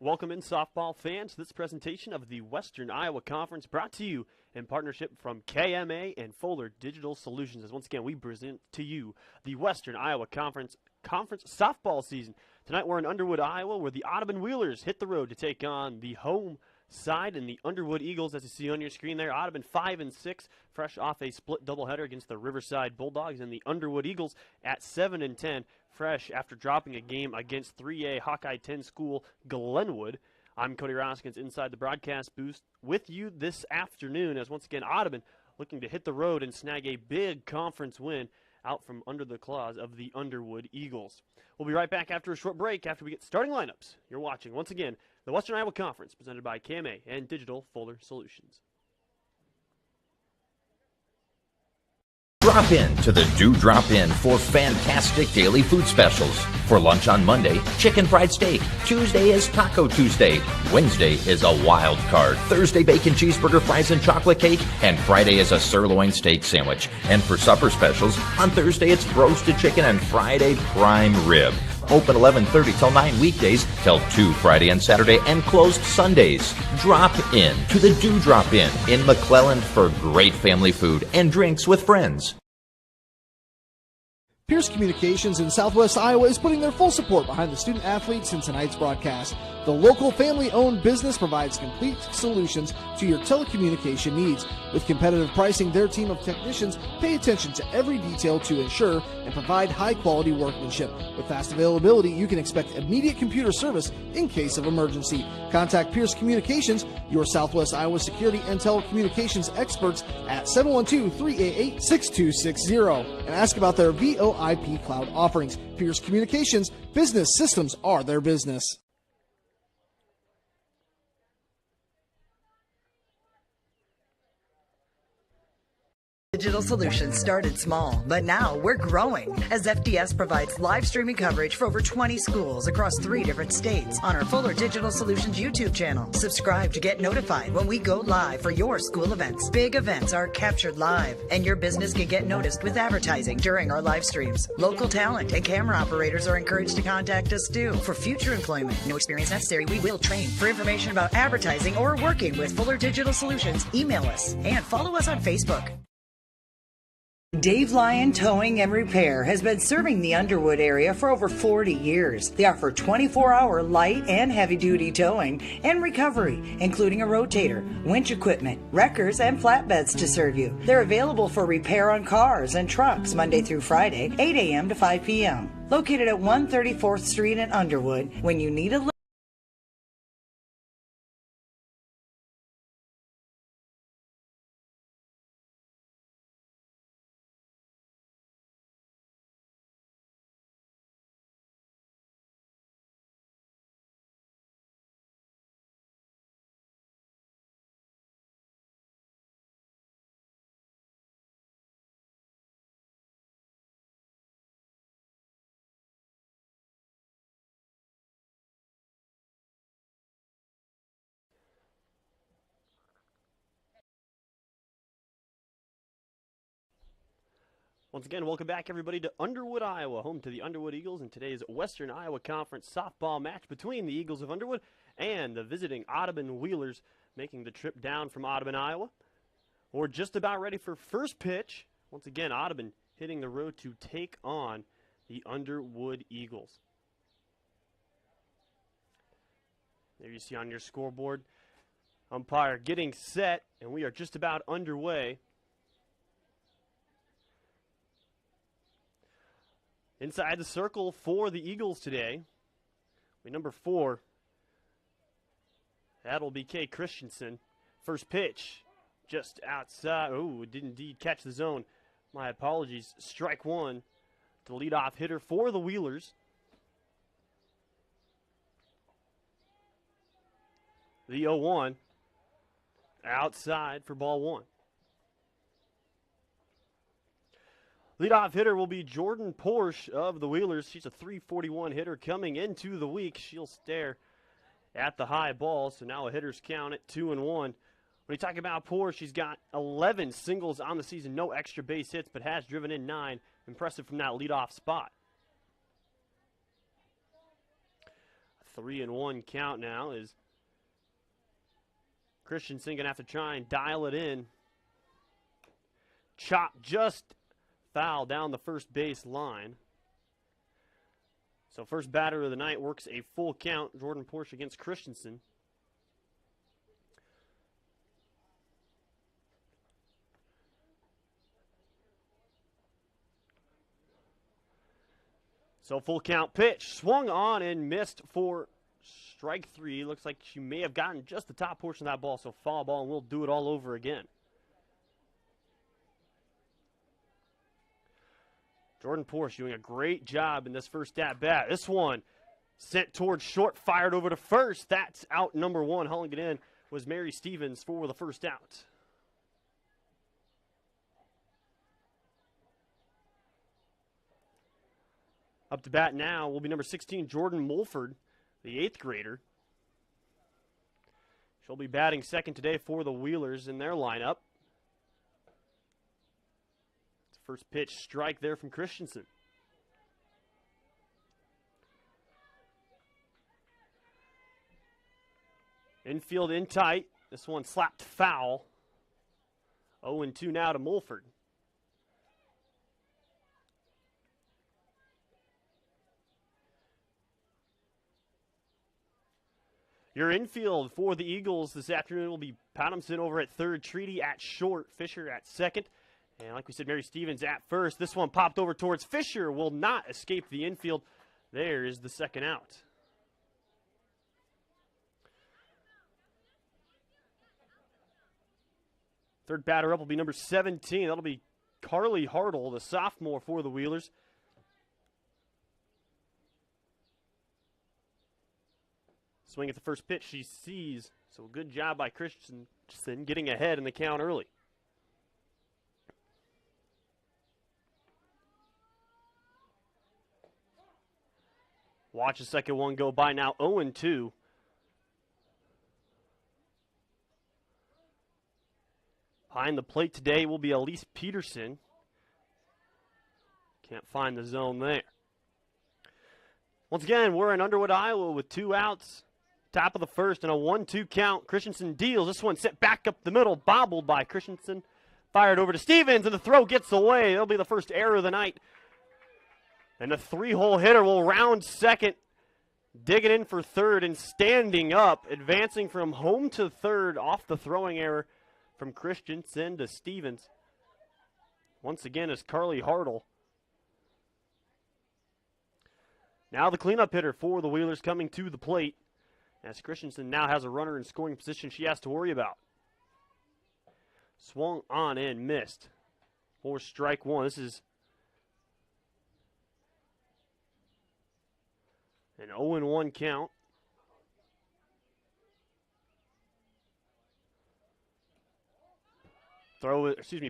Welcome in, softball fans, to this presentation of the Western Iowa Conference, brought to you in partnership from KMA and Fuller Digital Solutions. As once again, we present to you the Western Iowa Conference softball season. Tonight we're in Underwood, Iowa, where the Audubon Wheelers hit the road to take on the home side and the Underwood Eagles, as you see on your screen there. Audubon 5-6, fresh off a split doubleheader against the Riverside Bulldogs, and the Underwood Eagles at 7-10, fresh after dropping a game against 3A Hawkeye 10 school Glenwood. I'm Cody Roskins inside the broadcast booth with you this afternoon, as once again Audubon looking to hit the road and snag a big conference win out from under the claws of the Underwood Eagles. We'll be right back after a short break after we get starting lineups. You're watching, once again, the Western Iowa Conference, presented by KMA and Digital Fuller Solutions. Drop in to the Drop In for fantastic daily food specials. For lunch on Monday, chicken fried steak. Tuesday is Taco Tuesday. Wednesday is a wild card. Thursday, bacon cheeseburger, fries, and chocolate cake. And Friday is a sirloin steak sandwich. And for supper specials, on Thursday it's roasted chicken and Friday prime rib. Open 11:30 till 9 weekdays, till 2 Friday and Saturday, and closed Sundays. Drop in to the Drop In McClelland for great family food and drinks with friends. Pierce Communications in Southwest Iowa is putting their full support behind the student athletes in tonight's broadcast. The local family-owned business provides complete solutions to your telecommunication needs. With competitive pricing, their team of technicians pay attention to every detail to ensure and provide high-quality workmanship. With fast availability, you can expect immediate computer service in case of emergency. Contact Pierce Communications, your Southwest Iowa security and telecommunications experts at 712-388-6260 and ask about their VoIP cloud offerings. Pierce Communications, business systems are their business. Digital Solutions started small, but now we're growing as FDS provides live streaming coverage for over 20 schools across 3 different states on our Fuller Digital Solutions YouTube channel. Subscribe to get notified when we go live for your school events. Big events are captured live, and your business can get noticed with advertising during our live streams. Local talent and camera operators are encouraged to contact us too. For future employment, no experience necessary, we will train. For information about advertising or working with Fuller Digital Solutions, email us and follow us on Facebook. Dave Lyon Towing and Repair has been serving the Underwood area for over 40 years. They offer 24-hour light and heavy-duty towing and recovery, including a rotator, winch equipment, wreckers, and flatbeds to serve you. They're available for repair on cars and trucks Monday through Friday, 8 a.m. to 5 p.m. Located at 134th Street in Underwood. When you need a Once again, welcome back, everybody, to Underwood, Iowa, home to the Underwood Eagles in today's Western Iowa Conference softball match between the Eagles of Underwood and the visiting Audubon Wheelers, making the trip down from Audubon, Iowa. We're just about ready for first pitch. Once again, Audubon hitting the road to take on the Underwood Eagles. There you see on your scoreboard, umpire getting set, and we are just about underway. Inside the circle for the Eagles today, number 4, that'll be Kay Christensen. First pitch, just outside. Oh, it did indeed catch the zone. My apologies. Strike 1 to leadoff hitter for the Wheelers. The 0-1 outside for ball 1. Leadoff hitter will be Jordan Porsche of the Wheelers. She's a .341 hitter coming into the week. She'll stare at the high ball, so now a hitter's count at 2-1. When you talk about Porsche, she's got 11 singles on the season, no extra base hits, but has driven in 9. Impressive from that leadoff spot. 3-1 count now is Christensen going to have to try and dial it in. Chop just foul down the first base line. So first batter of the night works a full count. Jordan Porsche against Christensen. So full count pitch. Swung on and missed for strike 3. Looks like she may have gotten just the top portion of that ball. So foul ball, and we'll do it all over again. Jordan Porsche doing a great job in this first at-bat. This one sent towards short, fired over to first. That's out number 1. Hauling it in was Mary Stevens for the first out. Up to bat now will be number 16, Jordan Mulford, the 8th grader. She'll be batting second today for the Wheelers in their lineup. First pitch strike there from Christensen. Infield in tight. This one slapped foul. 0-2 now to Mulford. Your infield for the Eagles this afternoon will be Patterson over at third, Treaty at short, Fisher at second. And like we said, Mary Stevens at first. This one popped over towards Fisher. Will not escape the infield. There is the second out. Third batter up will be number 17. That'll be Carly Hartle, the sophomore for the Wheelers. Swing at the first pitch she sees. So good job by Christensen getting ahead in the count early. Watch the second one go by now, 0-2. Behind the plate today will be Elise Peterson. Can't find the zone there. Once again, we're in Underwood, Iowa with 2 outs. Top of the first and a 1-2 count. Christensen deals. This one sent back up the middle, bobbled by Christensen. Fired over to Stevens, and the throw gets away. That'll be the first error of the night. And a 3-hole hitter will round second, digging in for third and standing up, advancing from home to third off the throwing error from Christensen to Stevens. Once again is Carly Hartle. Now the cleanup hitter for the Wheelers coming to the plate, as Christensen now has a runner in scoring position she has to worry about. Swung on and missed for strike 1. This is an 0-1 count.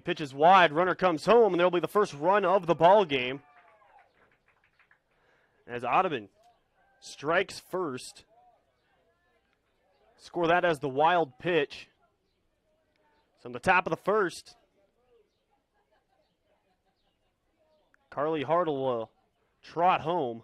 Pitches wide, runner comes home, and there'll be the first run of the ball game. As Audubon strikes first. Score that as the wild pitch. So on the top of the first, Carly Hartle will trot home.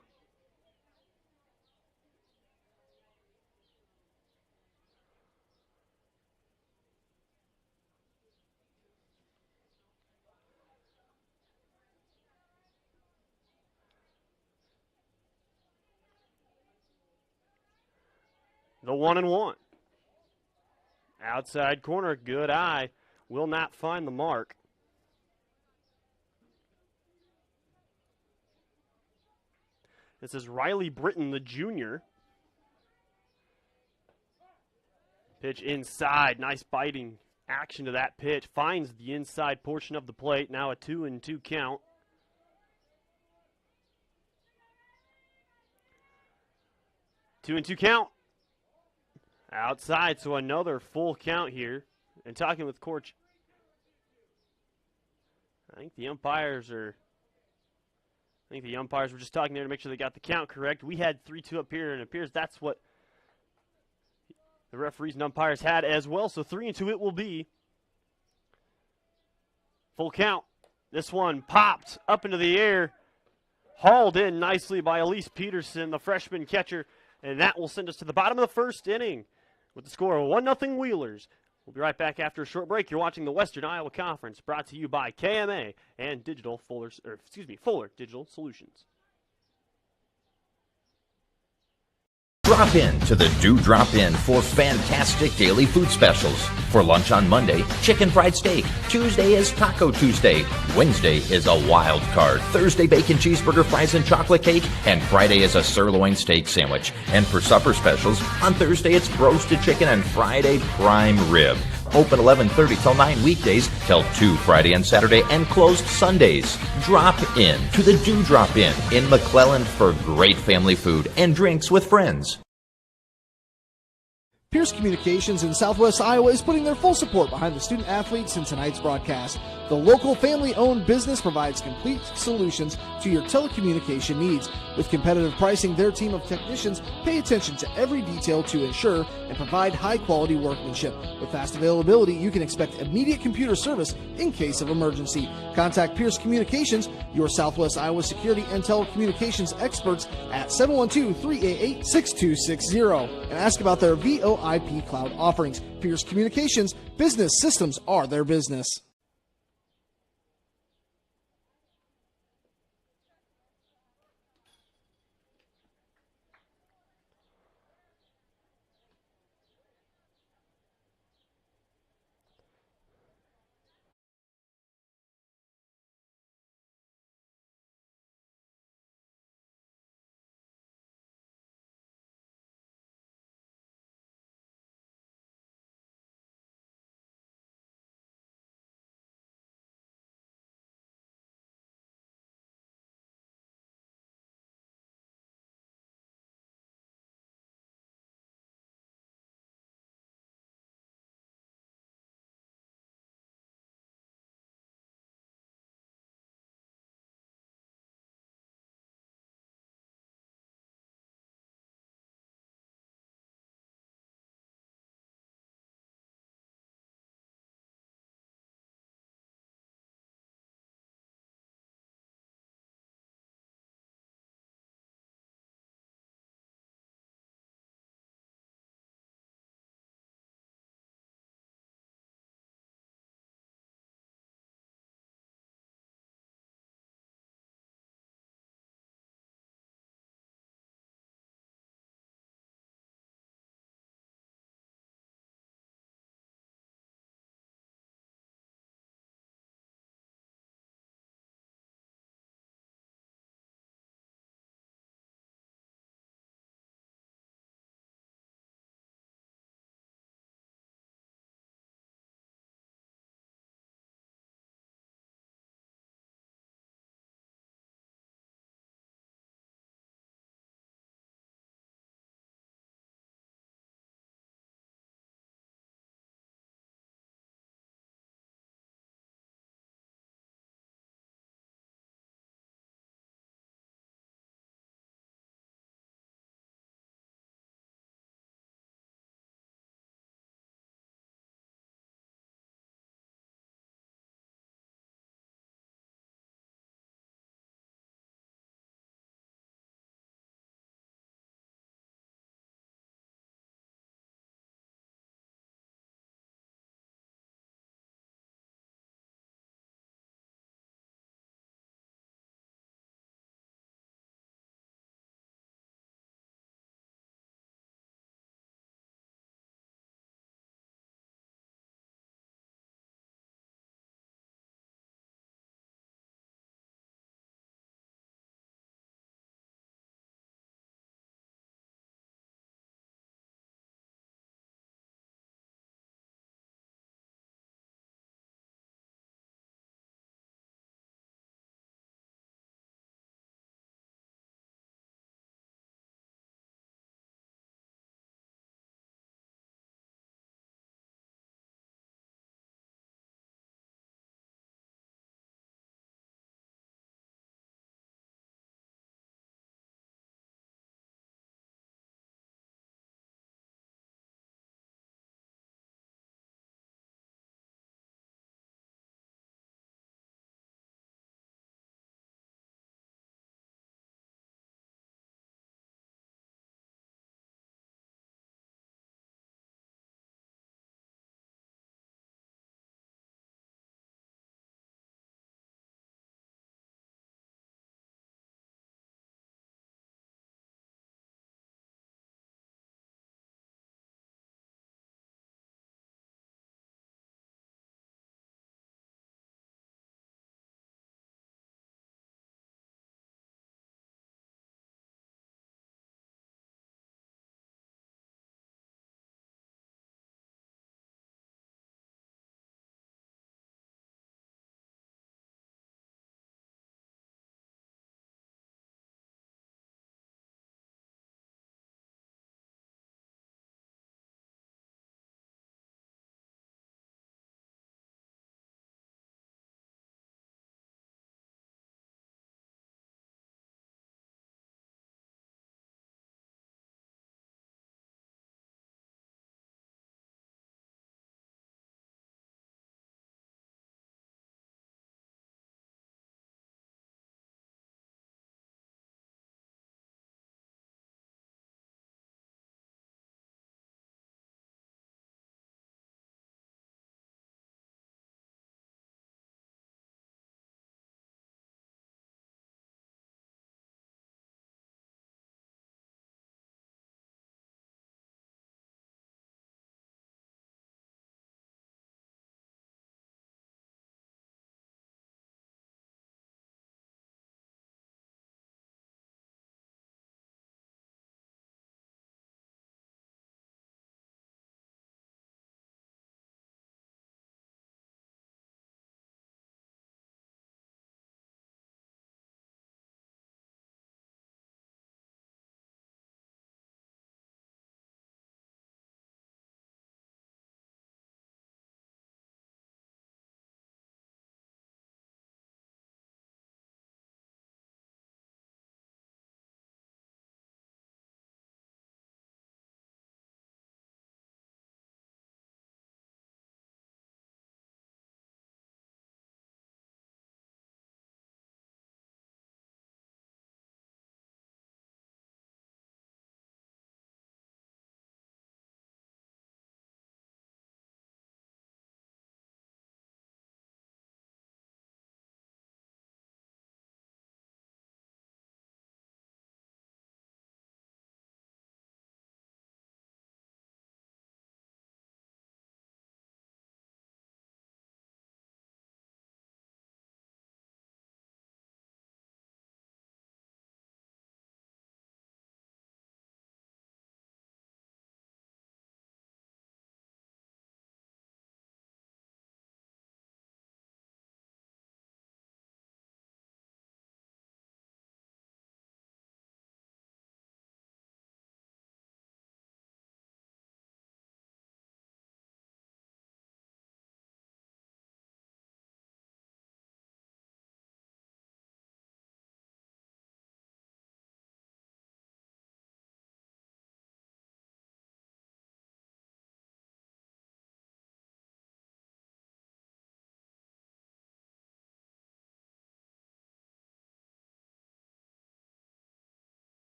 The 1-1. Outside corner, good eye. Will not find the mark. This is Riley Britton, the junior. Pitch inside. Nice biting action to that pitch. Finds the inside portion of the plate. Now a 2-2 count. Two and two count. Outside, so another full count here. And talking with Coach, I think the umpires were just talking there to make sure they got the count correct. We had 3-2 up here, and it appears that's what the referees and umpires had as well. So 3-2 it will be. Full count. This one popped up into the air. Hauled in nicely by Elise Peterson, the freshman catcher. And that will send us to the bottom of the first inning with the score of 1-0 Wheelers. We'll be right back after a short break. You're watching the Western Iowa Conference, brought to you by KMA and Fuller Digital Solutions. Drop in to the Drop In for fantastic daily food specials. For lunch on Monday, chicken fried steak. Tuesday is Taco Tuesday. Wednesday is a wild card. Thursday, bacon cheeseburger, fries, and chocolate cake. And Friday is a sirloin steak sandwich. And for supper specials, on Thursday it's roasted chicken and Friday prime rib. Open 11:30 till 9 weekdays, till 2 Friday and Saturday, and closed Sundays. Drop in to the Drop In McClellan for great family food and drinks with friends. Pierce Communications in Southwest Iowa is putting their full support behind the student athletes in tonight's broadcast. The local family-owned business provides complete solutions to your telecommunication needs. With competitive pricing, their team of technicians pay attention to every detail to ensure and provide high-quality workmanship. With fast availability, you can expect immediate computer service in case of emergency. Contact Pierce Communications, your Southwest Iowa security and telecommunications experts at 712-388-6260 and ask about their VoIP cloud offerings. Pierce Communications, business systems are their business.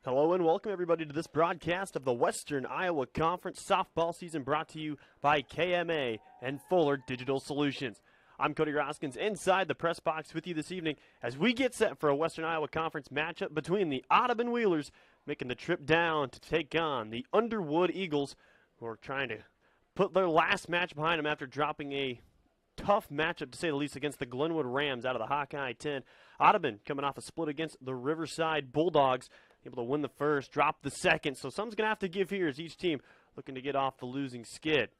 Hello and welcome everybody to this broadcast of the Western Iowa Conference softball season, brought to you by KMA and Fuller Digital Solutions. I'm Cody Roskins inside the press box with you this evening as we get set for a Western Iowa Conference matchup between the Audubon Wheelers making the trip down to take on the Underwood Eagles, who are trying to put their last match behind them after dropping a tough matchup, to say the least, against the Glenwood Rams out of the Hawkeye 10. Audubon coming off a split against the Riverside Bulldogs, able to win the first, drop the second. So something's going to have to give here as each team looking to get off the losing skid.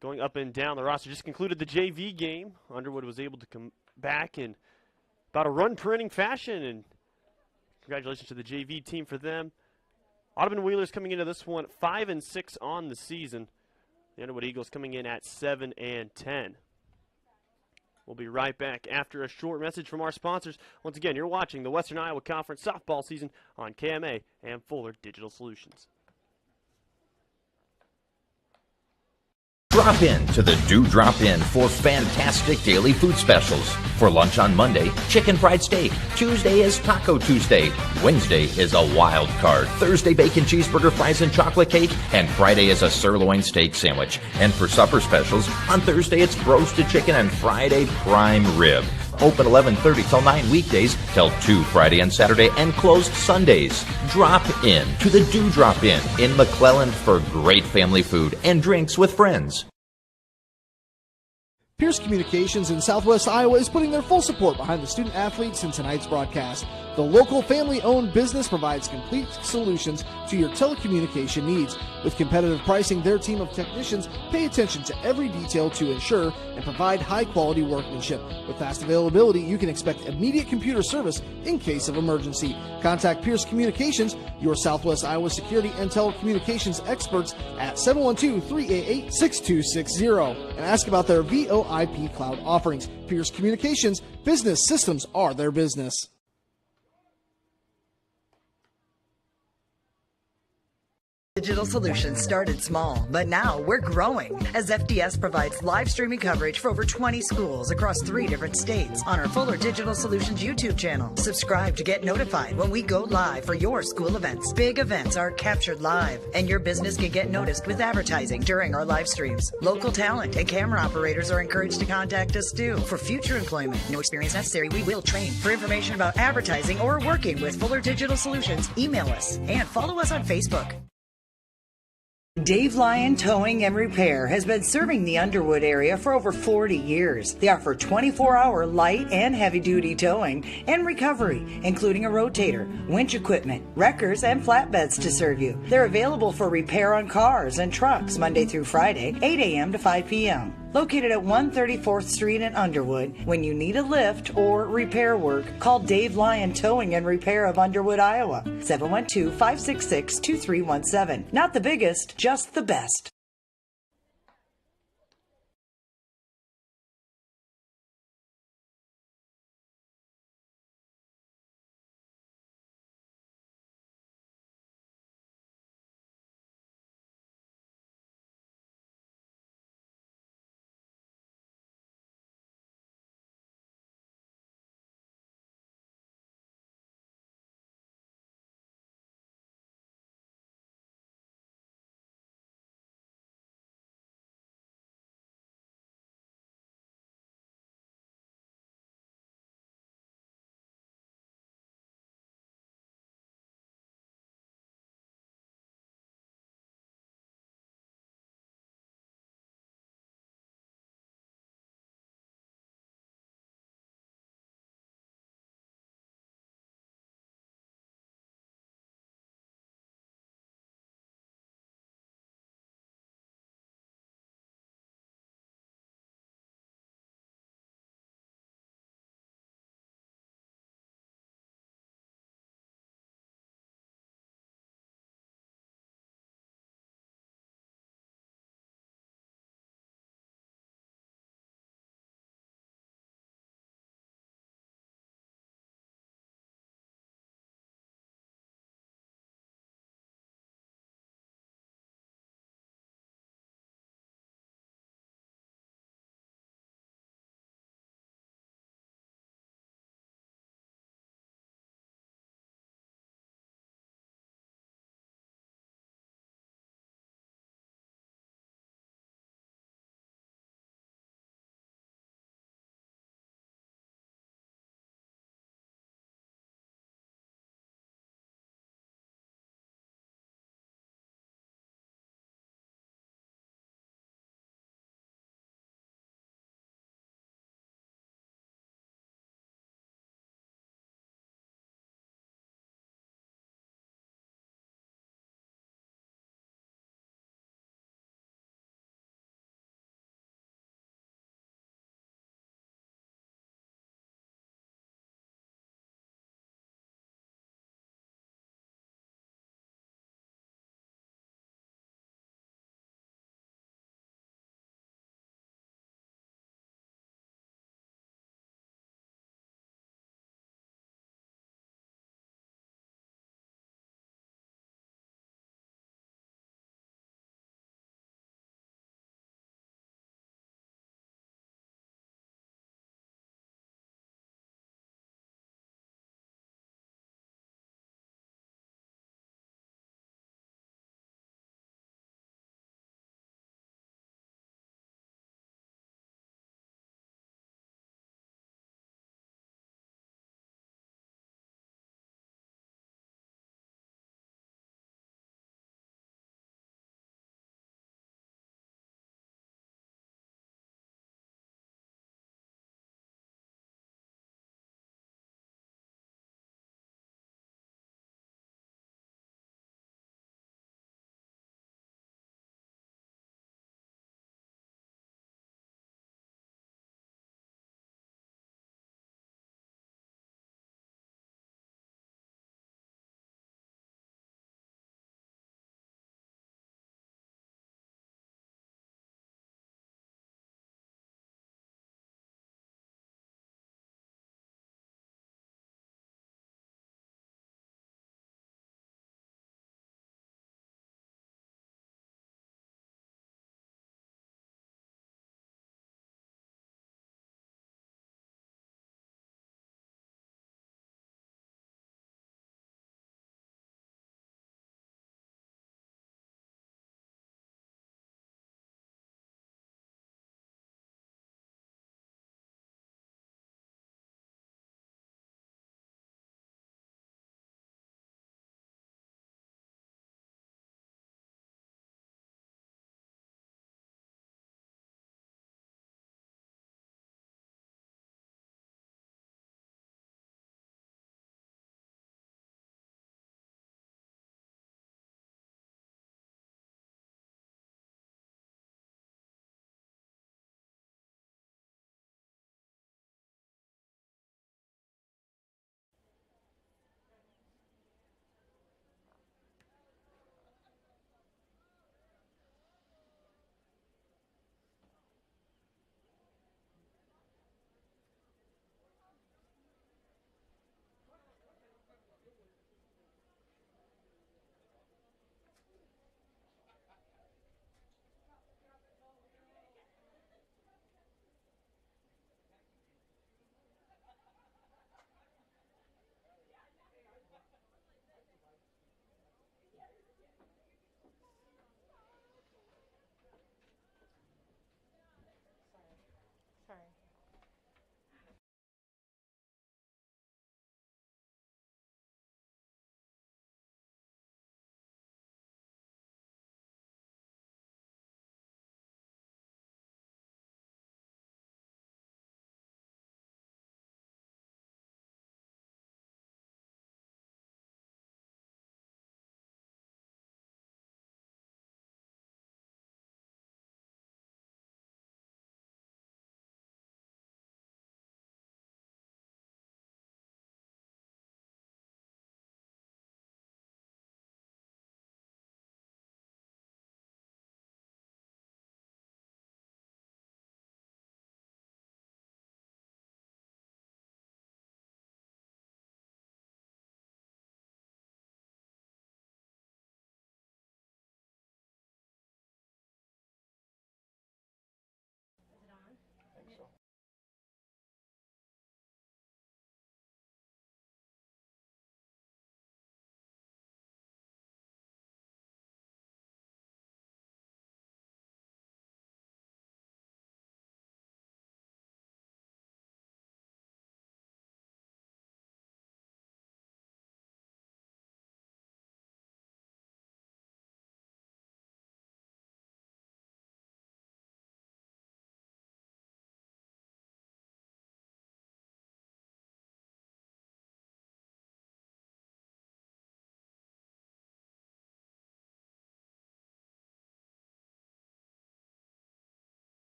Going up and down the roster, just concluded the JV game. Underwood was able to come back in about a run-printing fashion, and congratulations to the JV team for them. Audubon Wheelers coming into this one 5-6 on the season. The Underwood Eagles coming in at 7-10. We'll be right back after a short message from our sponsors. Once again, you're watching the Western Iowa Conference softball season on KMA and Fuller Digital Solutions. Drop in to the Drop In for fantastic daily food specials. For lunch on Monday, chicken fried steak. Tuesday is Taco Tuesday. Wednesday is a wild card. Thursday, bacon cheeseburger, fries, and chocolate cake. And Friday is a sirloin steak sandwich. And for supper specials, on Thursday it's roasted chicken and Friday prime rib. Open 11:30 till 9 weekdays, till 2 Friday and Saturday, and closed Sundays. Drop in to the Drop in McClellan for great family food and drinks with friends. Pierce Communications in Southwest Iowa is putting their full support behind the student athletes in tonight's broadcast. The local family-owned business provides complete solutions to your telecommunication needs. With competitive pricing, their team of technicians pay attention to every detail to ensure and provide high-quality workmanship. With fast availability, you can expect immediate computer service in case of emergency. Contact Pierce Communications, your Southwest Iowa security and telecommunications experts, at 712-388-6260 and ask about their VoIP cloud offerings. Pierce Communications, business systems are their business. Digital Solutions started small, but now we're growing as FDS provides live streaming coverage for over 20 schools across 3 different states on our Fuller Digital Solutions YouTube channel. Subscribe to get notified when we go live for your school events. Big events are captured live, and your business can get noticed with advertising during our live streams. Local talent and camera operators are encouraged to contact us too. For future employment, no experience necessary, we will train. For information about advertising or working with Fuller Digital Solutions, email us and follow us on Facebook. Dave Lyon Towing and Repair has been serving the Underwood area for over 40 years. They offer 24-hour light and heavy-duty towing and recovery, including a rotator, winch equipment, wreckers, and flatbeds to serve you. They're available for repair on cars and trucks Monday through Friday, 8 a.m. to 5 p.m. Located at 134th Street in Underwood, when you need a lift or repair work, call Dave Lyon Towing and Repair of Underwood, Iowa, 712-566-2317. Not the biggest, just the best.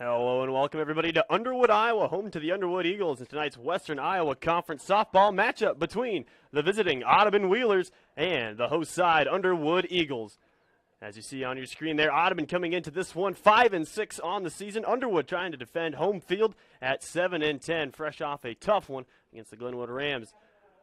Hello and welcome everybody to Underwood, Iowa, home to the Underwood Eagles in tonight's Western Iowa Conference softball matchup between the visiting Audubon Wheelers and the host side Underwood Eagles. As you see on your screen there, Audubon coming into this one 5-6 on the season. Underwood trying to defend home field at 7-10, fresh off a tough one against the Glenwood Rams.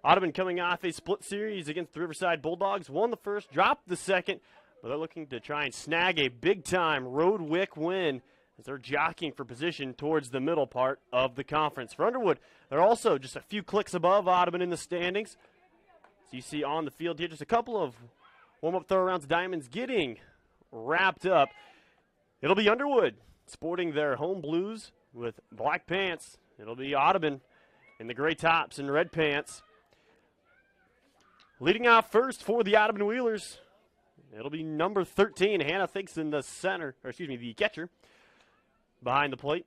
Audubon coming off a split series against the Riverside Bulldogs, won the first, dropped the second, but they're looking to try and snag a big-time road WIC win as they're jockeying for position towards the middle part of the conference. For Underwood, they're also just a few clicks above Audubon in the standings. So you see on the field here just a couple of warm-up throw-arounds, diamonds getting wrapped up. It'll be Underwood sporting their home blues with black pants. It'll be Audubon in the gray tops and red pants. Leading off first for the Audubon Wheelers, it'll be number 13, Hannah Thigson, the catcher behind the plate.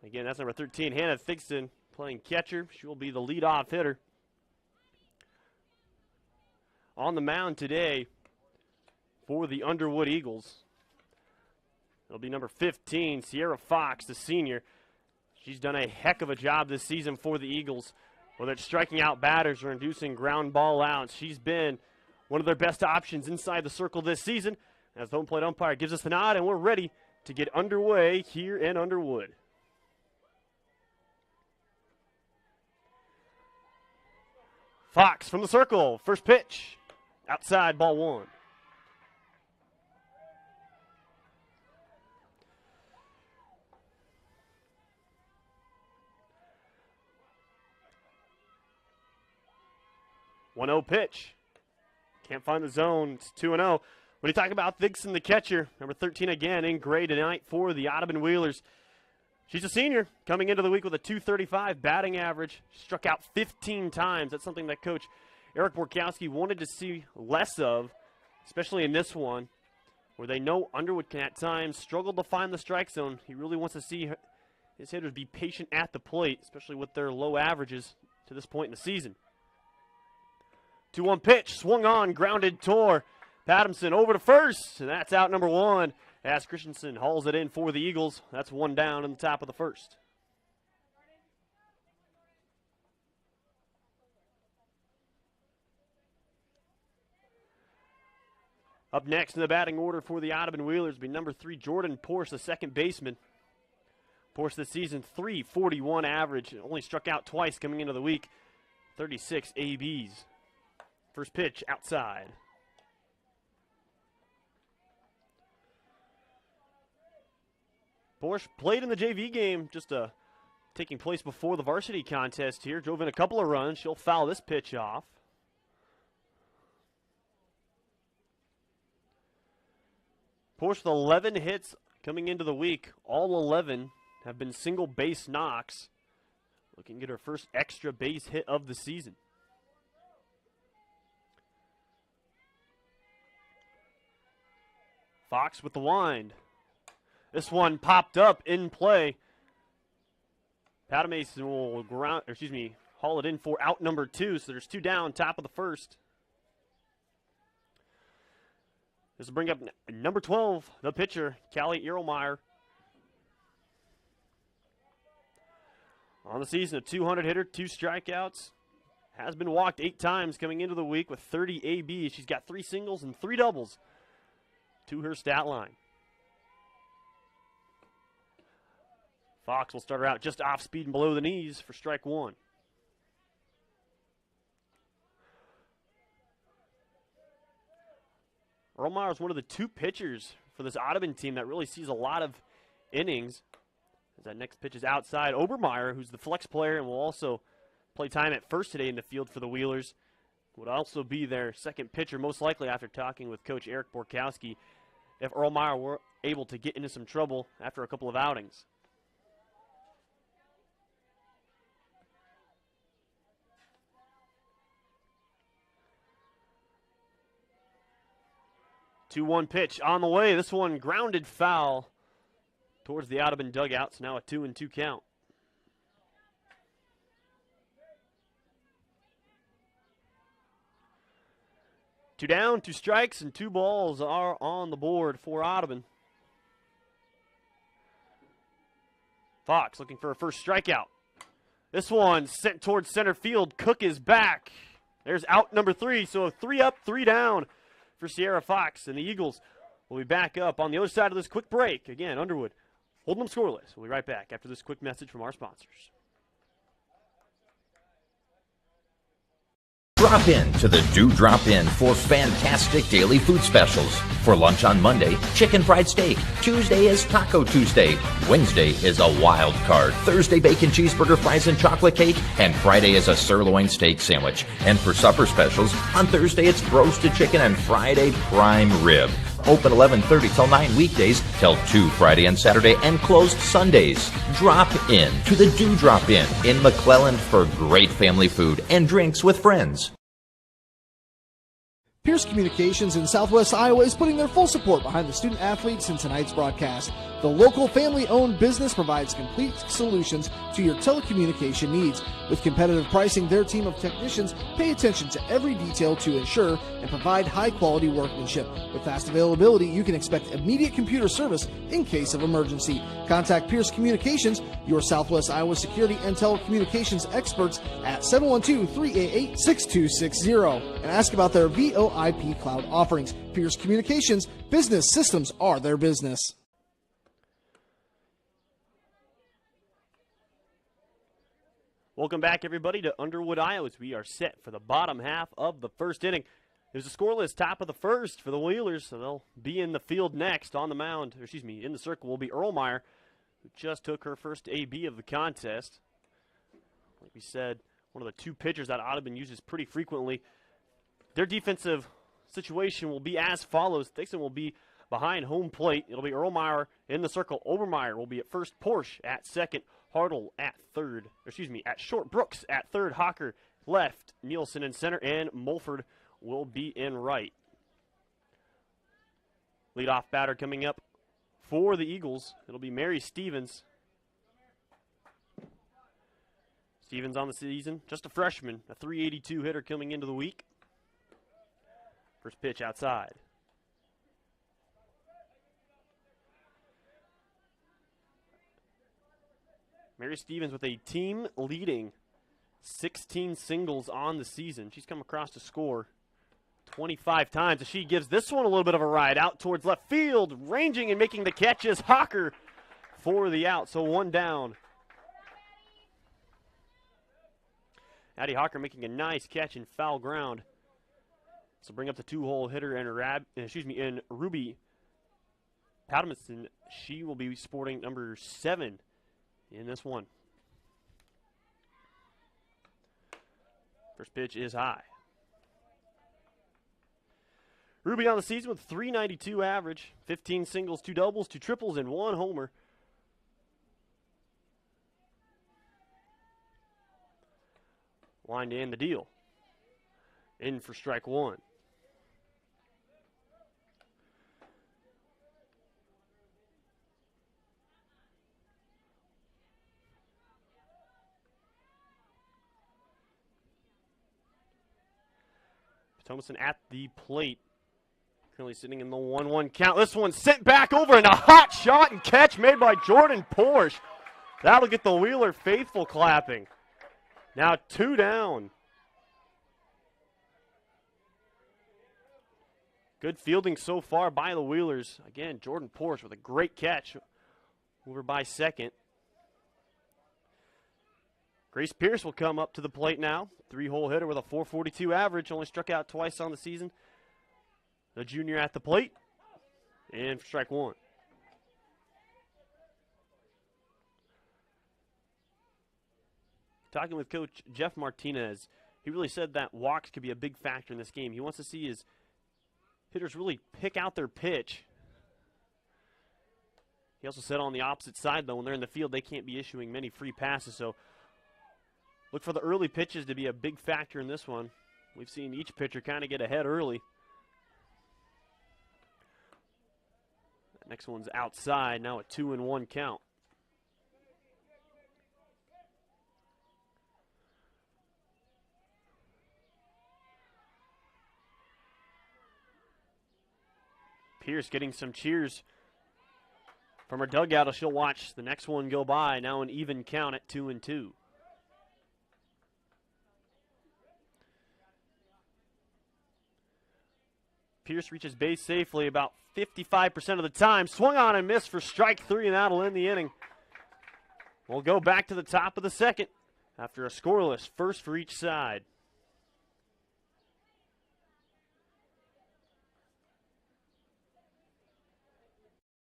Again, that's number 13, Hannah Thigson, playing catcher. She will be the leadoff hitter. On the mound today for the Underwood Eagles, it'll be number 15, Sierra Fox, the senior. She's done a heck of a job this season for the Eagles, whether it's striking out batters or inducing ground ball outs. She's been one of their best options inside the circle this season. As the home plate umpire gives us the nod, and we're ready to get underway here in Underwood. Fox from the circle, first pitch, outside, ball one. One-0 pitch. Can't find the zone. It's 2-0. When you talk about Thigson, the catcher, number 13 again in gray tonight for the Audubon Wheelers. She's a senior, coming into the week with a .235 batting average. Struck out 15 times. That's something that Coach Eric Borkowski wanted to see less of, especially in this one, where they know Underwood can at times struggle to find the strike zone. He really wants to see his hitters be patient at the plate, especially with their low averages to this point in the season. 2-1 pitch, swung on, grounded toward Patterson over to first, and that's out number one as Christensen hauls it in for the Eagles. That's one down in the top of the first. Up next in the batting order for the Audubon Wheelers will be number 3, Jordan Porsche, the second baseman. Porsche this season, .341 average, only struck out twice coming into the week, 36 ABs. First pitch, outside. Porsche played in the JV game, just taking place before the varsity contest here. Drove in a couple of runs. She'll foul this pitch off. Porsche with 11 hits coming into the week. All 11 have been single base knocks. Looking to get her first extra base hit of the season. Fox with the wind. This one popped up in play. Patterson will haul it in for out number 2. So there's 2 down, top of the first. This will bring up number 12, the pitcher, Callie Erlmeyer. On the season, a 200 hitter, 2 strikeouts. Has been walked 8 times coming into the week with 30 AB. She's got 3 singles and 3 doubles to her stat line. Fox will start her out just off speed and below the knees for strike 1. Erlmeyer is one of the 2 pitchers for this Audubon team that really sees a lot of innings. As that next pitch is outside, Obermeyer, who's the flex player and will also play time at first today in the field for the Wheelers, would also be their second pitcher, most likely after talking with Coach Eric Borkowski, if Erlmeyer were able to get into some trouble after a couple of outings. Two-one pitch on the way. This one grounded foul towards the Audubon dugouts. Now a 2-2 count. Two down, 2 strikes, and 2 balls are on the board for Audubon. Fox looking for a first strikeout. This one sent towards center field. Cook is back. There's out number 3, so 3 up, 3 down for Sierra Fox, and the Eagles will be back up on the other side of this quick break. Again, Underwood holding them scoreless. We'll be right back after this quick message from our sponsors. Drop in to the Do Drop In for fantastic daily food specials. For lunch on Monday, chicken fried steak. Tuesday is Taco Tuesday. Wednesday is a wild card. Thursday, bacon cheeseburger, fries, and chocolate cake. And Friday is a sirloin steak sandwich. And for supper specials, on Thursday it's roasted chicken and Friday prime rib. Open 11:30 till 9 weekdays, till 2 Friday and Saturday, and closed Sundays. Drop in to the Do Drop In McClellan for great family food and drinks with friends. Pierce Communications in Southwest Iowa is putting their full support behind the student athletes in tonight's broadcast. The local family-owned business provides complete solutions to your telecommunication needs. With competitive pricing, their team of technicians pay attention to every detail to ensure and provide high-quality workmanship. With fast availability, you can expect immediate computer service in case of emergency. Contact Pierce Communications, your Southwest Iowa security and telecommunications experts at 712-388-6260 and ask about their VoIP cloud offerings. Pierce Communications, business systems are their business. Welcome back, everybody, to Underwood, Iowa, as we are set for the bottom half of the first inning. There's a scoreless top of the first for the Wheelers, so they'll be in the field next. On the mound, or excuse me, in the circle will be Erlmeyer, who just took her first AB of the contest. Like we said, one of the 2 pitchers that Audubon uses pretty frequently. Their defensive situation will be as follows. Dixon will be behind home plate. It'll be Erlmeyer in the circle. Obermeyer will be at first, Porsche at second, Hartle at third, at short, Brooks at third, Hawker left, Nielsen in center, and Mulford will be in right. Leadoff batter coming up for the Eagles. It'll be Mary Stevens. Stevens on the season, just a freshman, a .382 hitter coming into the week. First pitch outside. Mary Stevens with a team-leading 16 singles on the season. She's come across to score 25 times. As she gives this one a little bit of a ride out towards left field. Ranging and making the catch is Hawker for the out. So 1 down. Addie Hawker making a nice catch in foul ground. So bring up the 2-hole hitter in Ruby Patterson. She will be sporting number 7 in this one. First pitch is high. Ruby on the season with .392 average, 15 singles, 2 doubles, 2 triples, and 1 homer. Line to end the deal. In for strike 1. Thomason at the plate. Currently sitting in the 1-1 count. This one sent back over and a hot shot and catch made by Jordan Porsche. That'll get the Wheeler faithful clapping. Now 2 down. Good fielding so far by the Wheelers. Again, Jordan Porsche with a great catch over by second. Grace Pierce will come up to the plate now. 3-hole hitter with a .442 average. Only struck out twice on the season. The junior at the plate. And for strike 1. Talking with Coach Jeff Martinez, he really said that walks could be a big factor in this game. He wants to see his hitters really pick out their pitch. He also said on the opposite side, though, when they're in the field, they can't be issuing many free passes. So look for the early pitches to be a big factor in this one. We've seen each pitcher kind of get ahead early. The next one's outside, now a 2-1 count. Pierce getting some cheers From her dugout, she'll watch the next one go by. Now an even count at 2-2. Pierce reaches base safely about 55% of the time. Swung on and missed for strike 3, and that'll end the inning. We'll go back to the top of the second after a scoreless first for each side.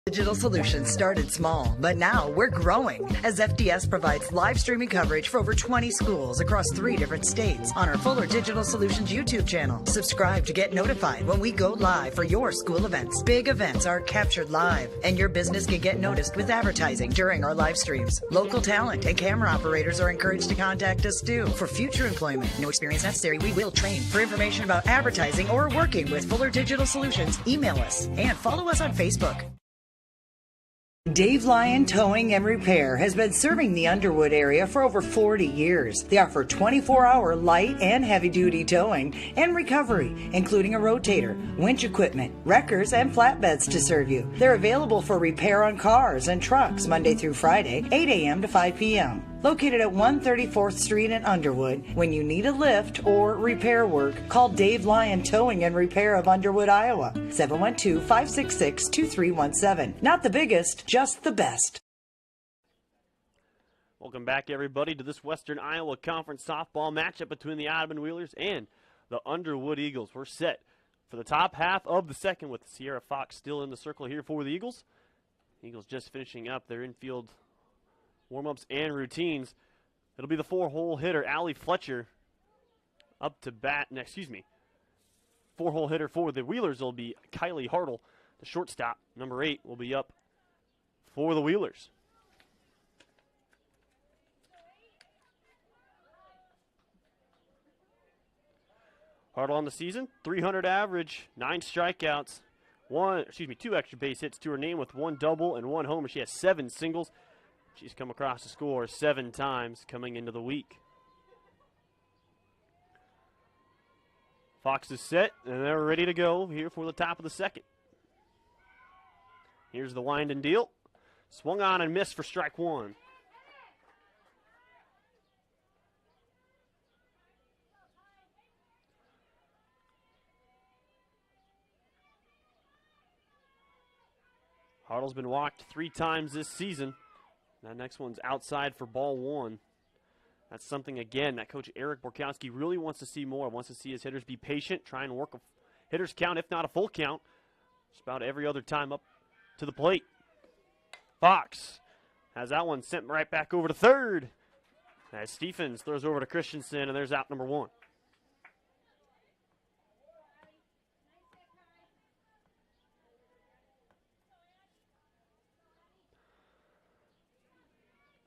Digital Solutions started small, but now we're growing as FDS provides live streaming coverage for over 20 schools across 3 different states on our Fuller Digital Solutions YouTube channel. Subscribe to get notified when we go live for your school events. Big events are captured live, and your business can get noticed with advertising during our live streams. Local talent and camera operators are encouraged to contact us too. For future employment, no experience necessary, we will train. For information about advertising or working with Fuller Digital Solutions, email us and follow us on Facebook. Dave Lyon Towing and Repair has been serving the Underwood area for over 40 years. They offer 24-hour light and heavy-duty towing and recovery, including a rotator, winch equipment, wreckers, and flatbeds to serve you. They're available for repair on cars and trucks Monday through Friday, 8 a.m. to 5 p.m. Located at 134th Street in Underwood, when you need a lift or repair work, call Dave Lyon Towing and Repair of Underwood, Iowa, 712-566-2317. Not the biggest, just the best. Welcome back, everybody, to this Western Iowa Conference softball matchup between the Audubon Wheelers and the Underwood Eagles. We're set for the top half of the second with Sierra Fox still in the circle here for the Eagles. Eagles just finishing up their infield warm-ups and routines. It'll be the 4-hole hitter, Allie Fletcher, up to bat. Excuse me. 4-hole hitter for the Wheelers will be Kylie Hartle. The shortstop, number 8, will be up for the Wheelers. Hartle on the season, 300 average, 9 strikeouts, 2 extra base hits to her name with 1 double and 1 homer. She has 7 singles. She's come across the score 7 times coming into the week. Fox is set, and they're ready to go here for the top of the second. Here's the wind and deal. Swung on and missed for strike 1. Hartle's been walked 3 times this season. That next one's outside for ball 1. That's something, again, that Coach Eric Borkowski really wants to see more. Wants to see his hitters be patient, try and work a hitter's count, if not a full count. Just about every other time up to the plate. Fox has that one sent right back over to third. As Stephens throws over to Christensen, and there's out number 1.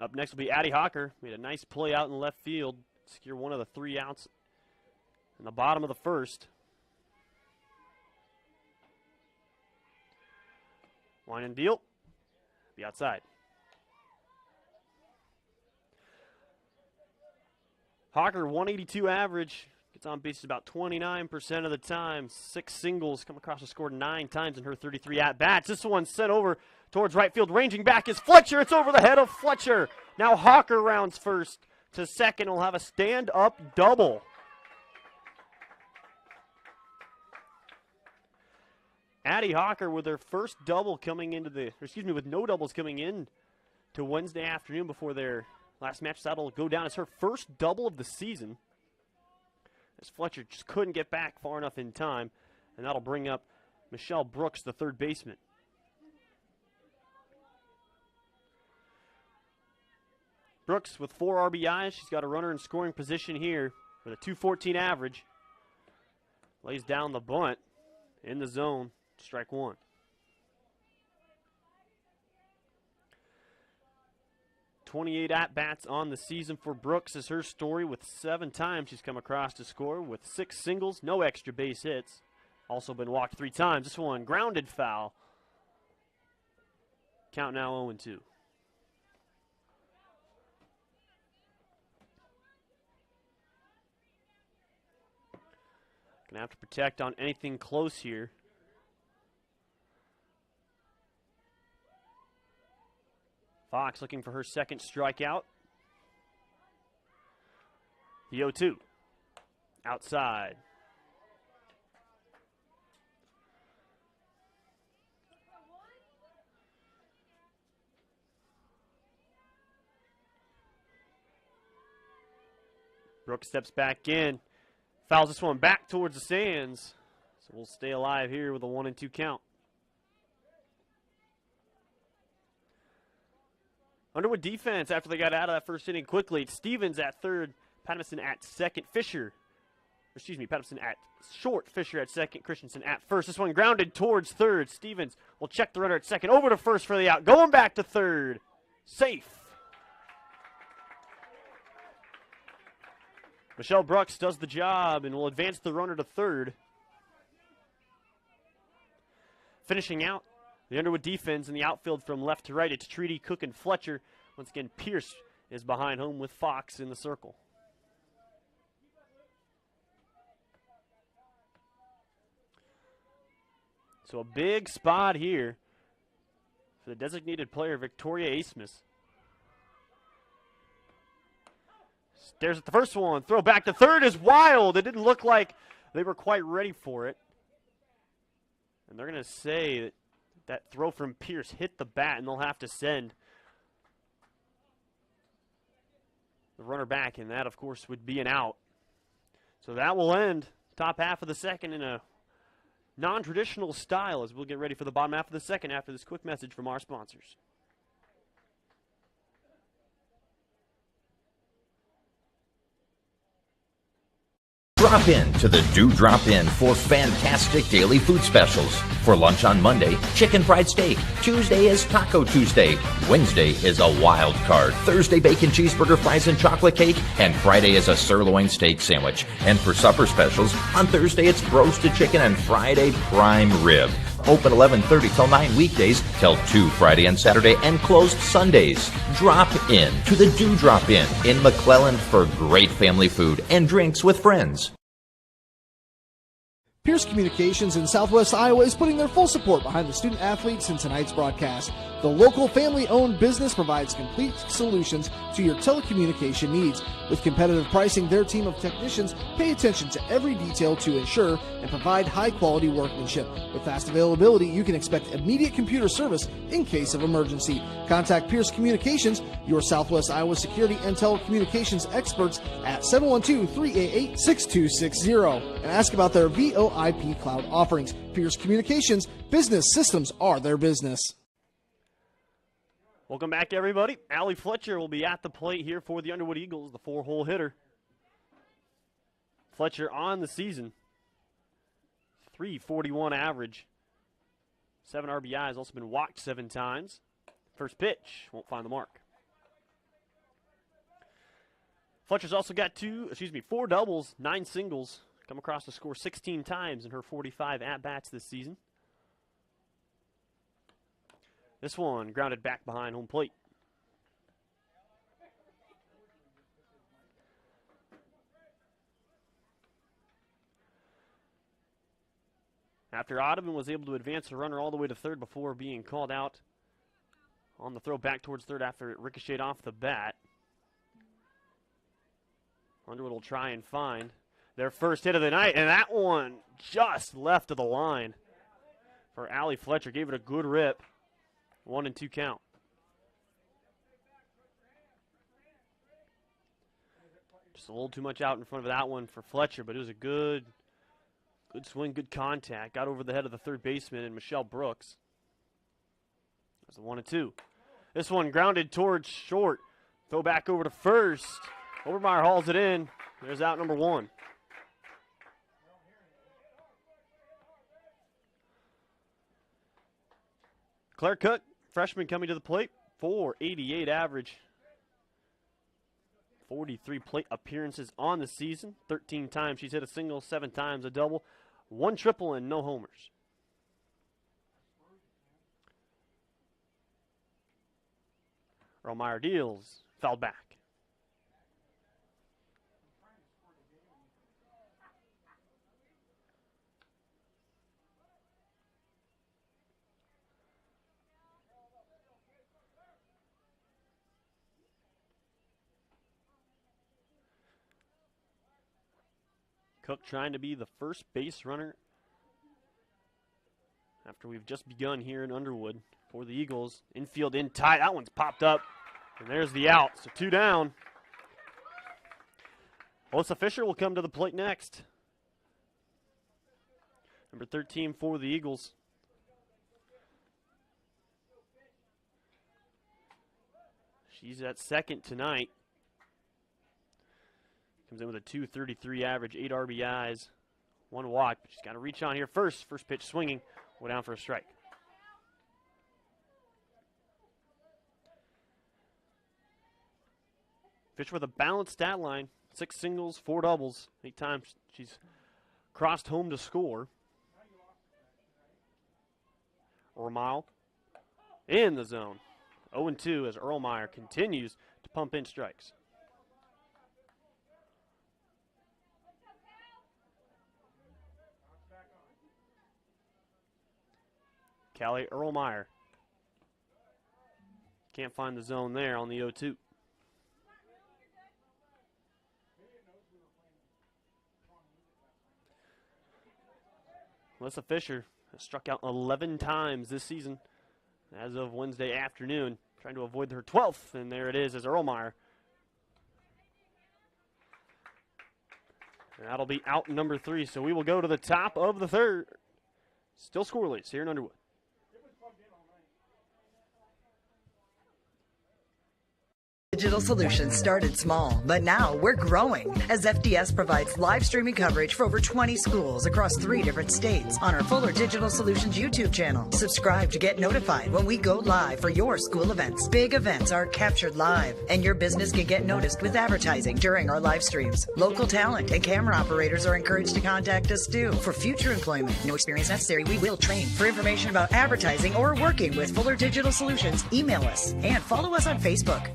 Up next will be Addie Hawker. Made a nice play out in left field. Secure one of the 3 outs in the bottom of the first. Line and deal. Be outside. Hawker, 182 average. Gets on base about 29% of the time. 6 singles. Come across the score 9 times in her 33 at-bats. This one sent over towards right field. Ranging back is Fletcher. It's over the head of Fletcher. Now Hawker rounds first to second. Will have a stand-up double. Addie Hawker with her first double coming into with no doubles coming in to Wednesday afternoon before their last match. That'll go down as her first double of the season, as Fletcher just couldn't get back far enough in time, and that'll bring up Michelle Brooks, the third baseman. Brooks with 4 RBIs. She's got a runner in scoring position here with a 214 average. Lays down the bunt in the zone. Strike 1. "28 at-bats on the season for Brooks" is her story, with 7 times she's come across to score, with 6 singles, no extra base hits. Also been walked 3 times. This one grounded foul. Count now 0-2. Gonna have to protect on anything close here. Fox looking for her second strikeout. The 0-2. Outside. Brooks steps back in. Fouls this one back towards the stands. So we'll stay alive here with a 1-2 count. Underwood defense after they got out of that first inning quickly. It's Stevens at third. Patterson at second. Patterson at short. Fisher at second. Christensen at first. This one grounded towards third. Stevens will check the runner at second. Over to first for the out. Going back to third. Safe. Michelle Brooks does the job and will advance the runner to third. Finishing out the Underwood defense in the outfield from left to right. It's Treaty, Cook, and Fletcher. Once again, Pierce is behind home with Fox in the circle. So a big spot here for the designated player, Victoria Asmus. Stares at the first one. Throw back to third is wild. It didn't look like they were quite ready for it. And they're going to say that that throw from Pierce hit the bat, and they'll have to send the runner back, and that, of course, would be an out. So that will end top half of the second in a non-traditional style as we'll get ready for the bottom half of the second after this quick message from our sponsors. Drop in to the Do Drop In for fantastic daily food specials. For lunch on Monday, chicken fried steak. Tuesday is Taco Tuesday. Wednesday is a wild card. Thursday, bacon cheeseburger, fries, and chocolate cake. And Friday is a sirloin steak sandwich. And for supper specials, on Thursday it's roasted chicken and Friday prime rib. Open 11:30 till 9 weekdays, till 2 Friday and Saturday, and closed Sundays. Drop in to the Do Drop In McClellan for great family food and drinks with friends. Pierce Communications in Southwest Iowa is putting their full support behind the student athletes in tonight's broadcast. The local family-owned business provides complete solutions to your telecommunication needs. With competitive pricing, their team of technicians pay attention to every detail to ensure and provide high-quality workmanship. With fast availability, you can expect immediate computer service in case of emergency. Contact Pierce Communications, your Southwest Iowa security and telecommunications experts at 712-388-6260 and ask about their VoIP cloud offerings. Pierce Communications, business systems are their business. Welcome back, everybody. Allie Fletcher will be at the plate here for the Underwood Eagles, the 4-hole hitter. Fletcher on the season, .341 average, 7 RBIs, also been walked 7 times. First pitch, won't find the mark. Fletcher's also got 4 doubles, 9 singles, come across the score 16 times in her 45 at-bats this season. This one grounded back behind home plate. After Audubon was able to advance the runner all the way to third before being called out on the throw back towards third after it ricocheted off the bat. Underwood will try and find their first hit of the night, and that one just left of the line for Allie Fletcher. Gave it a good rip. 1-2 count. Just a little too much out in front of that one for Fletcher, but it was a good swing, good contact. Got over the head of the third baseman and Michelle Brooks. That's a 1-2. This one grounded towards short. Throw back over to first. Obermeyer hauls it in. There's out number 1. Claire Cook, freshman, coming to the plate, .488 average. 43 plate appearances on the season. 13 times she's hit a single, 7 times a double, 1 triple, and no homers. Erlmeyer deals, fouled back. Cook trying to be the first base runner after we've just begun here in Underwood for the Eagles. Infield in tight. That one's popped up. And there's the out. So 2 down. Alyssa Fisher will come to the plate next. Number 13 for the Eagles. She's at second tonight. Comes in with a .233 average, 8 RBIs, 1 walk. But she's got to reach on here first. First pitch swinging. Go down for a strike. Fisher with a balanced stat line. 6 singles, 4 doubles. 8 times she's crossed home to score. Ermile in the zone. 0-2 as Erlmeyer continues to pump in strikes. Callie Erlmeyer. Can't find the zone there on the 0-2. Alyssa Fisher has struck out 11 times this season as of Wednesday afternoon, trying to avoid her 12th, and there it is as Erlmeyer. And that'll be out number 3, so we will go to the top of the third. Still scoreless here in Underwood. Digital Solutions started small, but now we're growing as FDS provides live streaming coverage for over 20 schools across 3 different states on our Fuller Digital Solutions YouTube channel. Subscribe to get notified when we go live for your school events. Big events are captured live, and your business can get noticed with advertising during our live streams. Local talent and camera operators are encouraged to contact us too for future employment. No experience necessary. We will train. For information about advertising or working with Fuller Digital Solutions, email us and follow us on Facebook.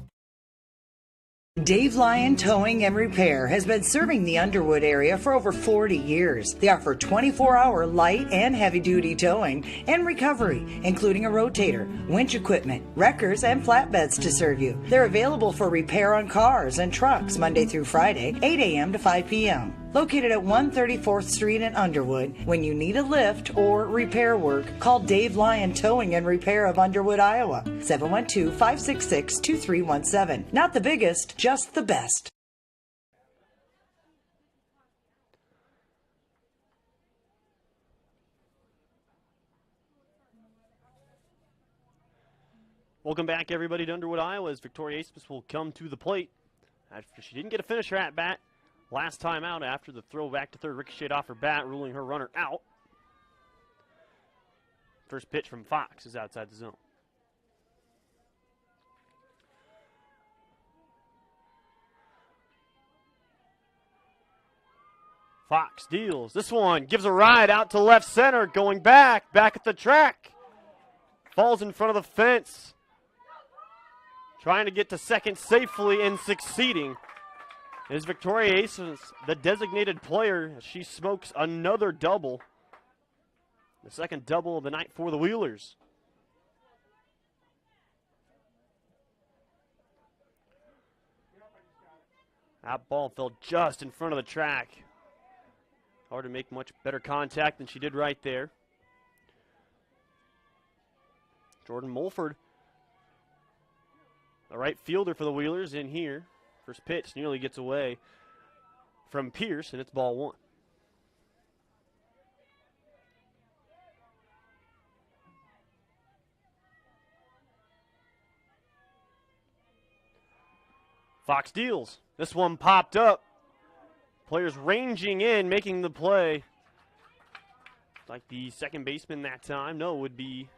Dave Lyon Towing and Repair has been serving the Underwood area for over 40 years. They offer 24-hour light and heavy-duty towing and recovery, including a rotator, winch equipment, wreckers, and flatbeds to serve you. They're available for repair on cars and trucks Monday through Friday, 8 a.m. to 5 p.m. Located at 134th Street in Underwood, when you need a lift or repair work, call Dave Lyon Towing and Repair of Underwood, Iowa, 712-566-2317. Not the biggest, just the best. Welcome back, everybody, to Underwood, Iowa, as Victoria Aspis will come to the plate after she didn't get a finisher at bat last time out after the throw back to third ricocheted off her bat, ruling her runner out. First pitch from Fox is outside the zone. Fox deals. This one gives a ride out to left center, going back at the track. Falls in front of the fence. Trying to get to second safely and succeeding is Victoria Aspis, the designated player. She smokes another double. The second double of the night for the Wheelers. That ball fell just in front of the track. Hard to make much better contact than she did right there. Jordan Mulford, the right fielder for the Wheelers, in here. First pitch nearly gets away from Pierce, and it's ball 1. Fox deals. This one popped up. Players ranging in, making the play. Like the second baseman that time. No, it would be.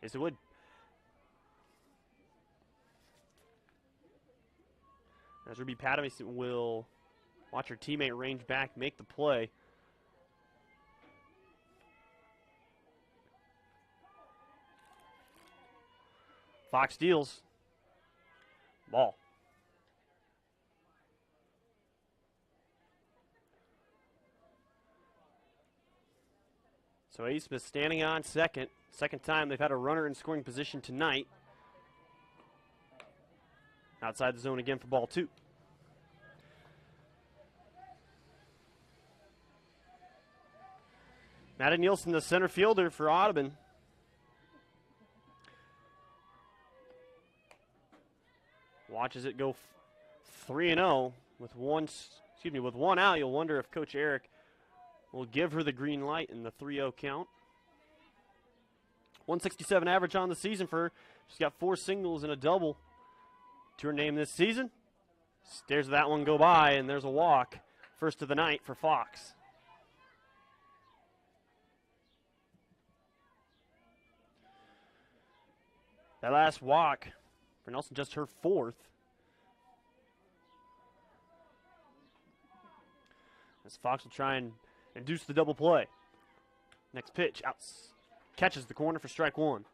Yes, it would. As Ruby Patterson will watch her teammate range back, make the play. Fox deals. Ball. So Aspis standing on second. Second time they've had a runner in scoring position tonight. Outside the zone again for ball 2. Maddie Nielsen, the center fielder for Audubon. Watches it go 3-0 with one out. You'll wonder if Coach Eric will give her the green light in the 3-0 count. 167 average on the season for her. She's got 4 singles and a double to her name this season. Stares that one go by, and there's a walk. First of the night for Fox. That last walk for Nelson, just her 4th. As Fox will try and induce the double play. Next pitch, out, catches the corner for strike 1.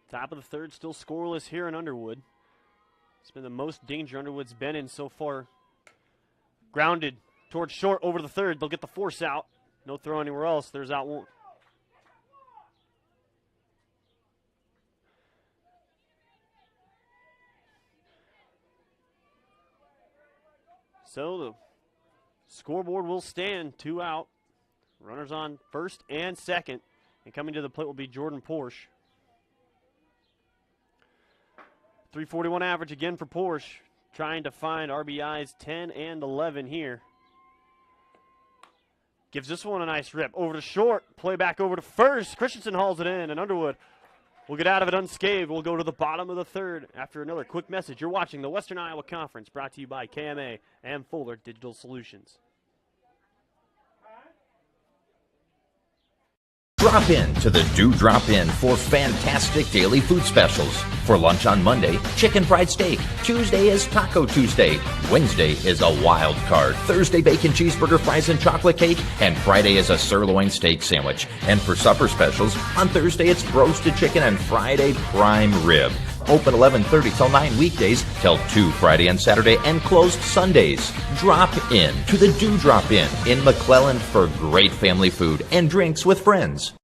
Top of the 3rd, still scoreless here in Underwood. It's been the most danger Underwood's been in so far. Grounded towards short over the 3rd. They'll get the force out. No throw anywhere else. There's out 1. So the scoreboard will stand, 2 out. Runners on 1st and 2nd. And coming to the plate will be Jordan Porsche. 341 average again for Porsche. Trying to find RBIs 10 and 11 here. Gives this one a nice rip. Over to short. Play back over to 1st. Christensen hauls it in, and Underwood will get out of it unscathed. We'll go to the bottom of the 3rd after another quick message. You're watching the Western Iowa Conference, brought to you by KMA and Fuller Digital Solutions. Drop in to the Do Drop In for fantastic daily food specials. For lunch on Monday, chicken fried steak. Tuesday is Taco Tuesday. Wednesday is a wild card. Thursday, bacon cheeseburger, fries, and chocolate cake. And Friday is a sirloin steak sandwich. And for supper specials, on Thursday it's roasted chicken and Friday prime rib. Open 11:30 till 9 weekdays, till 2 Friday and Saturday, and closed Sundays. Drop in to the Do Drop in McClellan for great family food and drinks with friends.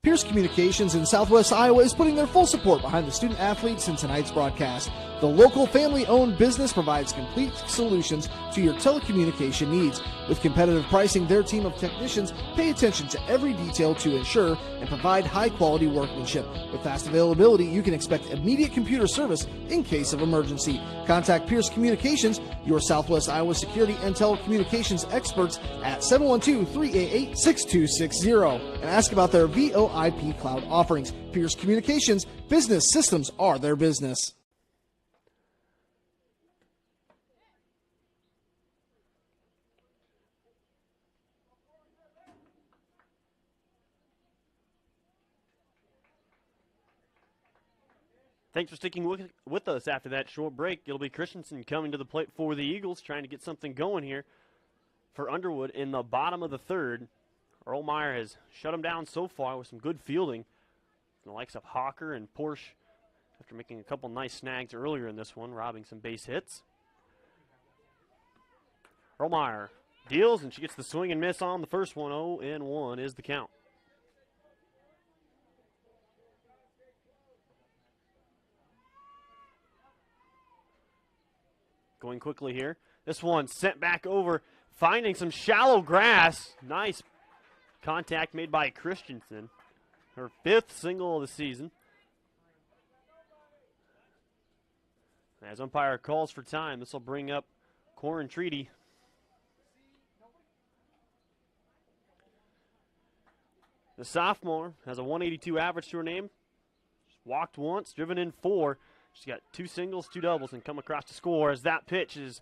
Pierce Communications in Southwest Iowa is putting their full support behind the student athletes in tonight's broadcast. The local family-owned business provides complete solutions to your telecommunication needs. With competitive pricing, their team of technicians pay attention to every detail to ensure and provide high-quality workmanship. With fast availability, you can expect immediate computer service in case of emergency. Contact Pierce Communications, your Southwest Iowa security and telecommunications experts at 712-388-6260 and ask about their VoIP cloud offerings. Pierce Communications, business systems are their business. Thanks for sticking with us after that short break. It'll be Christensen coming to the plate for the Eagles, trying to get something going here for Underwood in the bottom of the 3rd. Erlmeyer has shut him down so far with some good fielding. The likes of Hawker and Porsche, after making a couple nice snags earlier in this one, robbing some base hits. Erlmeyer deals, and she gets the swing and miss on the first one. 0-1 is the count. Going quickly here. This one sent back over, finding some shallow grass. Nice contact made by Christensen. Her 5th single of the season. As umpire calls for time, this will bring up Corin Treaty. The sophomore has a 182 average to her name. She's walked once, driven in 4. She's got 2 singles, 2 doubles, and come across to score as that pitch is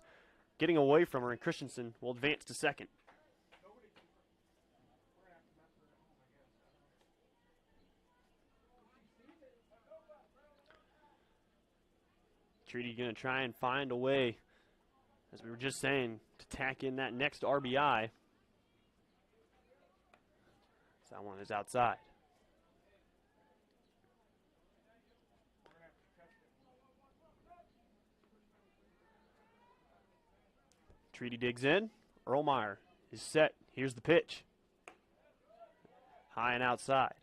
getting away from her, and Christensen will advance to 2nd. Treaty going to try and find a way, as we were just saying, to tack in that next RBI. That one is outside. Treaty digs in. Erlmeyer is set. Here's the pitch. High and outside.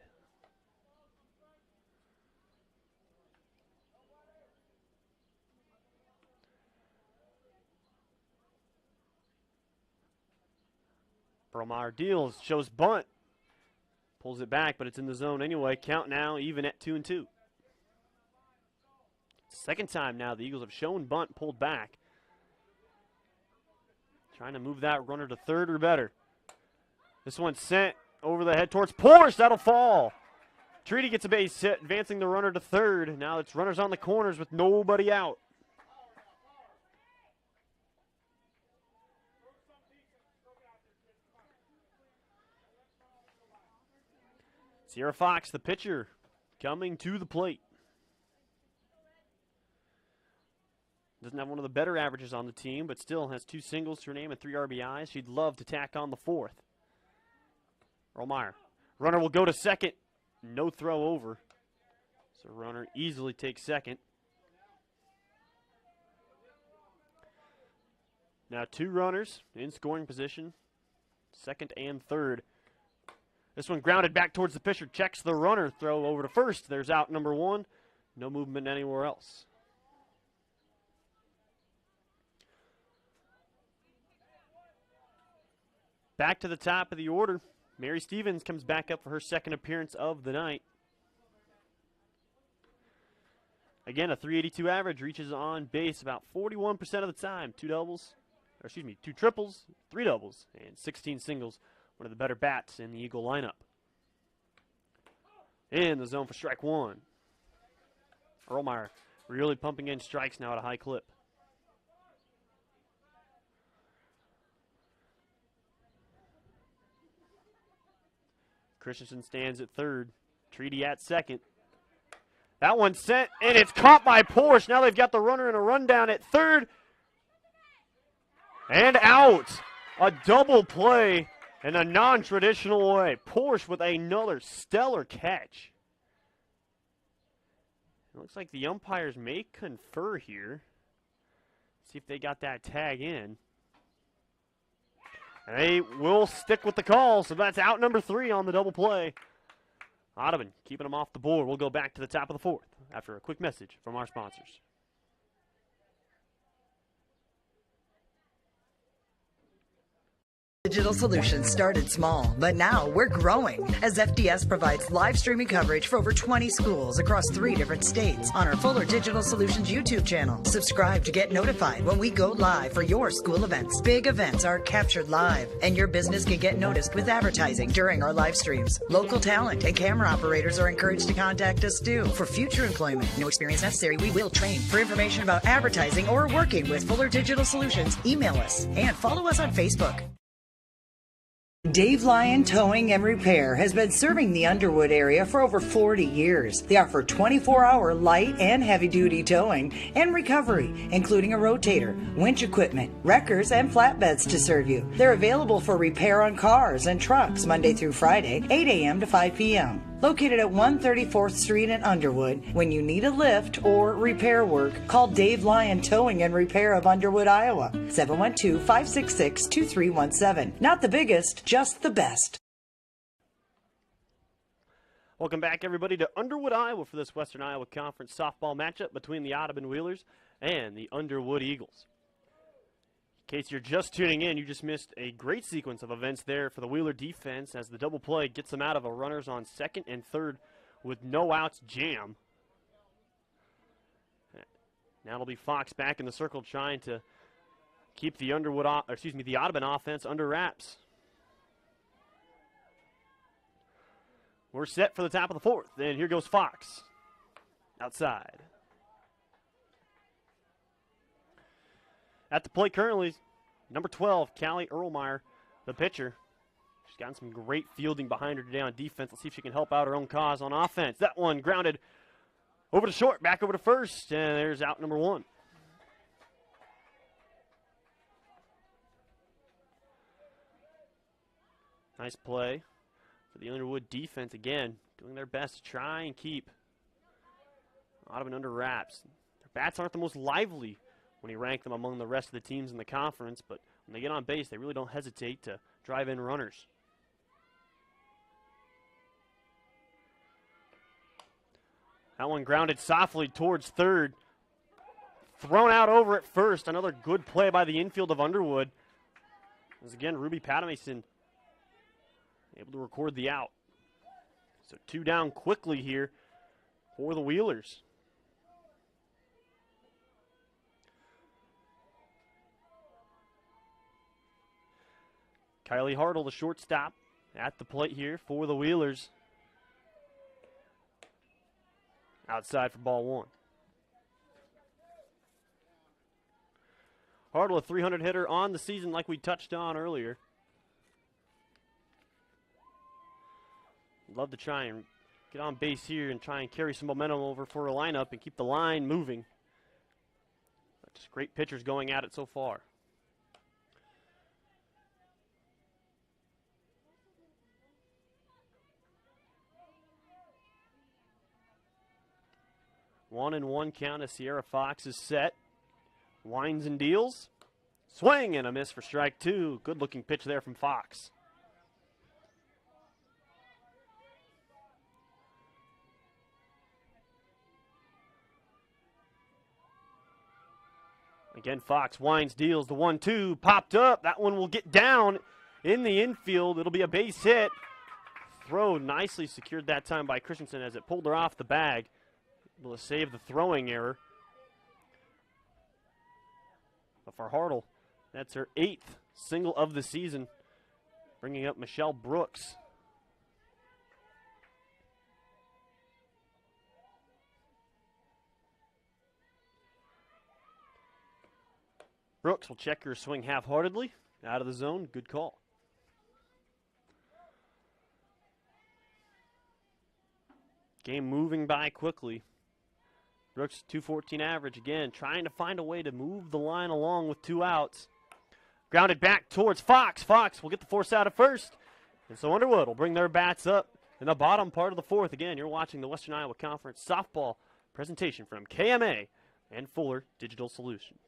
Romar deals, shows bunt. Pulls it back, but it's in the zone anyway. Count now even at 2-2. Second time now the Eagles have shown bunt, pulled back. Trying to move that runner to third or better. This one's sent over the head towards Porsche. That'll fall. Treaty gets a base hit, advancing the runner to third. Now it's runners on the corners with nobody out. Sierra Fox, the pitcher, coming to the plate. Doesn't have one of the better averages on the team, but still has 2 singles to her name and 3 RBIs. She'd love to tack on the 4th. Rollmeyer. Runner will go to second. No throw over. So runner easily takes second. Now 2 runners in scoring position, second and third. This one grounded back towards the pitcher. Checks the runner. Throw over to first. There's out number 1. No movement anywhere else. Back to the top of the order. Mary Stevens comes back up for her second appearance of the night. Again, a .382 average, reaches on base about 41% of the time. 2 triples, 3 doubles, and 16 singles. One of the better bats in the Eagle lineup. In the zone for strike 1. Erlmeyer really pumping in strikes now at a high clip. Christensen stands at third. Treaty at second. That one's sent, and it's caught by Porsche. Now they've got the runner in a rundown at third. And out. A double play in a non-traditional way. Porsche with another stellar catch. It looks like the umpires may confer here. See if they got that tag in. And they will stick with the call, so that's out number 3 on the double play. Audubon keeping them off the board. We'll go back to the top of the 4th after a quick message from our sponsors. Digital Solutions started small, but now we're growing as FDS provides live streaming coverage for over 20 schools across 3 different states on our Fuller Digital Solutions YouTube channel. Subscribe to get notified when we go live for your school events. Big events are captured live, and your business can get noticed with advertising during our live streams. Local talent and camera operators are encouraged to contact us too. For future employment, no experience necessary, we will train. For information about advertising or working with Fuller Digital Solutions, email us and follow us on Facebook. Dave Lyon Towing and Repair has been serving the Underwood area for over 40 years. They offer 24-hour light and heavy-duty towing and recovery, including a rotator, winch equipment, wreckers, and flatbeds to serve you. They're available for repair on cars and trucks Monday through Friday, 8 a.m. to 5 p.m. Located at 134th Street in Underwood, when you need a lift or repair work, call Dave Lyon Towing and Repair of Underwood, Iowa, 712-566-2317. Not the biggest, just the best. Welcome back, everybody, to Underwood, Iowa for this Western Iowa Conference softball matchup between the Audubon Wheelers and the Underwood Eagles. In case you're just tuning in, you just missed a great sequence of events there for the Wheeler defense as the double play gets them out of a runners on second and third with no outs jam. Now it'll be Fox back in the circle trying to keep the the Audubon offense under wraps. We're set for the top of the 4th, and here goes Fox outside. At the plate currently, number 12, Callie Erlmeyer, the pitcher. She's gotten some great fielding behind her today on defense. Let's see if she can help out her own cause on offense. That one grounded over to short, back over to first, and there's out number 1. Nice play for the Underwood defense again, doing their best to try and keep Audubon under wraps. Their bats aren't the most lively when you rank them among the rest of the teams in the conference, but when they get on base, they really don't hesitate to drive in runners. That one grounded softly towards third. Thrown out over at first. Another good play by the infield of Underwood. As again, Ruby Patamason able to record the out. So 2 down quickly here for the Wheelers. Kylie Hartle, the shortstop, at the plate here for the Wheelers. Outside for ball 1. Hartle, a 300 hitter on the season like we touched on earlier. Love to try and get on base here and try and carry some momentum over for a lineup and keep the line moving. Just great pitchers going at it so far. One and one count as Sierra Fox is set. Winds and deals. Swing and a miss for strike 2. Good looking pitch there from Fox. Again, Fox winds, deals the 1-2. Popped up. That one will get down in the infield. It'll be a base hit. Throw nicely secured that time by Christensen as it pulled her off the bag. Able to save the throwing error. But for Hartle, that's her 8th single of the season, bringing up Michelle Brooks. Brooks will check her swing half-heartedly. Out of the zone. Good call. Game moving by quickly. Brooks, 214 average again, trying to find a way to move the line along with 2 outs. Grounded back towards Fox. Fox will get the force out at first. And so Underwood will bring their bats up in the bottom part of the 4th. Again, you're watching the Western Iowa Conference softball presentation from KMA and Fuller Digital Solutions.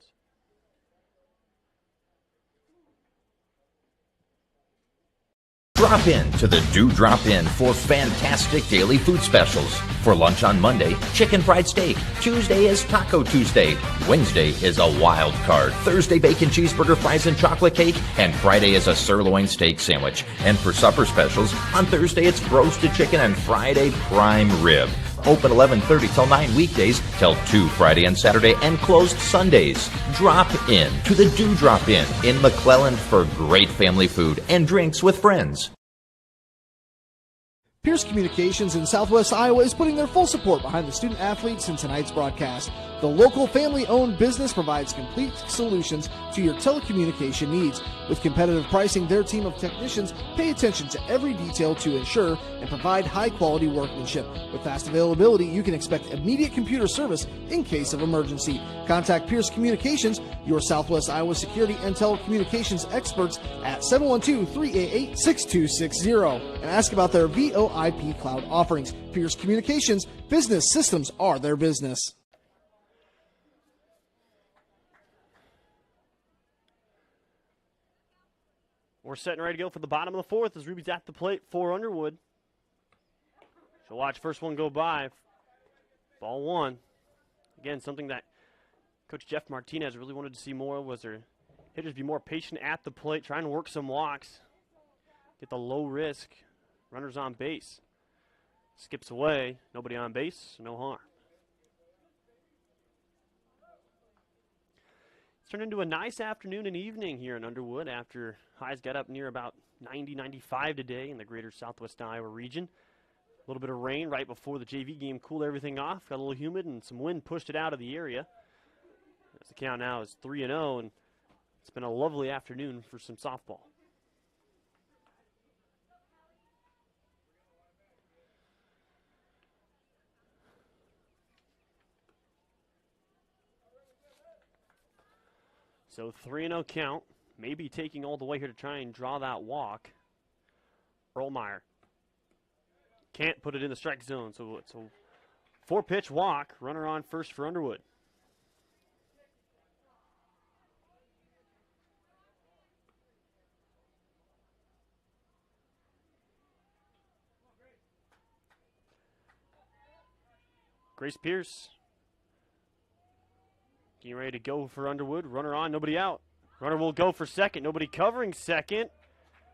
Drop in to the Do Drop In for fantastic daily food specials. For lunch on Monday, chicken fried steak. Tuesday is Taco Tuesday. Wednesday is a wild card. Thursday, bacon cheeseburger, fries, and chocolate cake. And Friday is a sirloin steak sandwich. And for supper specials, on Thursday it's roasted chicken and Friday prime rib. Open 11:30 till 9 weekdays, till 2 Friday and Saturday, and closed Sundays. Drop in to the Do Drop In McClellan for great family food and drinks with friends. Pierce Communications in Southwest Iowa is putting their full support behind the student athletes in tonight's broadcast. The local family-owned business provides complete solutions to your telecommunication needs. With competitive pricing, their team of technicians pay attention to every detail to ensure and provide high-quality workmanship. With fast availability, you can expect immediate computer service in case of emergency. Contact Pierce Communications, your Southwest Iowa security and telecommunications experts at 712-388-6260 and ask about their VoIP cloud offerings. Pierce Communications, business systems are their business. We're set and ready to go for the bottom of the 4th as Ruby's at the plate for Underwood. So watch first one go by. Ball 1. Again, something that Coach Jeff Martinez really wanted to see more was their hitters be more patient at the plate, trying to work some walks, get the low risk, runners on base. Skips away, nobody on base, no harm. It's turned into a nice afternoon and evening here in Underwood after highs got up near about 90, 95 today in the greater Southwest Iowa region. A little bit of rain right before the JV game cooled everything off. Got a little humid and some wind pushed it out of the area. As the count now is 3-0, and it's been a lovely afternoon for some softball. So 3-0 count. Maybe taking all the way here to try and draw that walk. Erlmeyer can't put it in the strike zone, so it's a 4-pitch walk. Runner on first for Underwood. Grace Pierce getting ready to go for Underwood. Runner on, nobody out. Runner will go for second. Nobody covering second.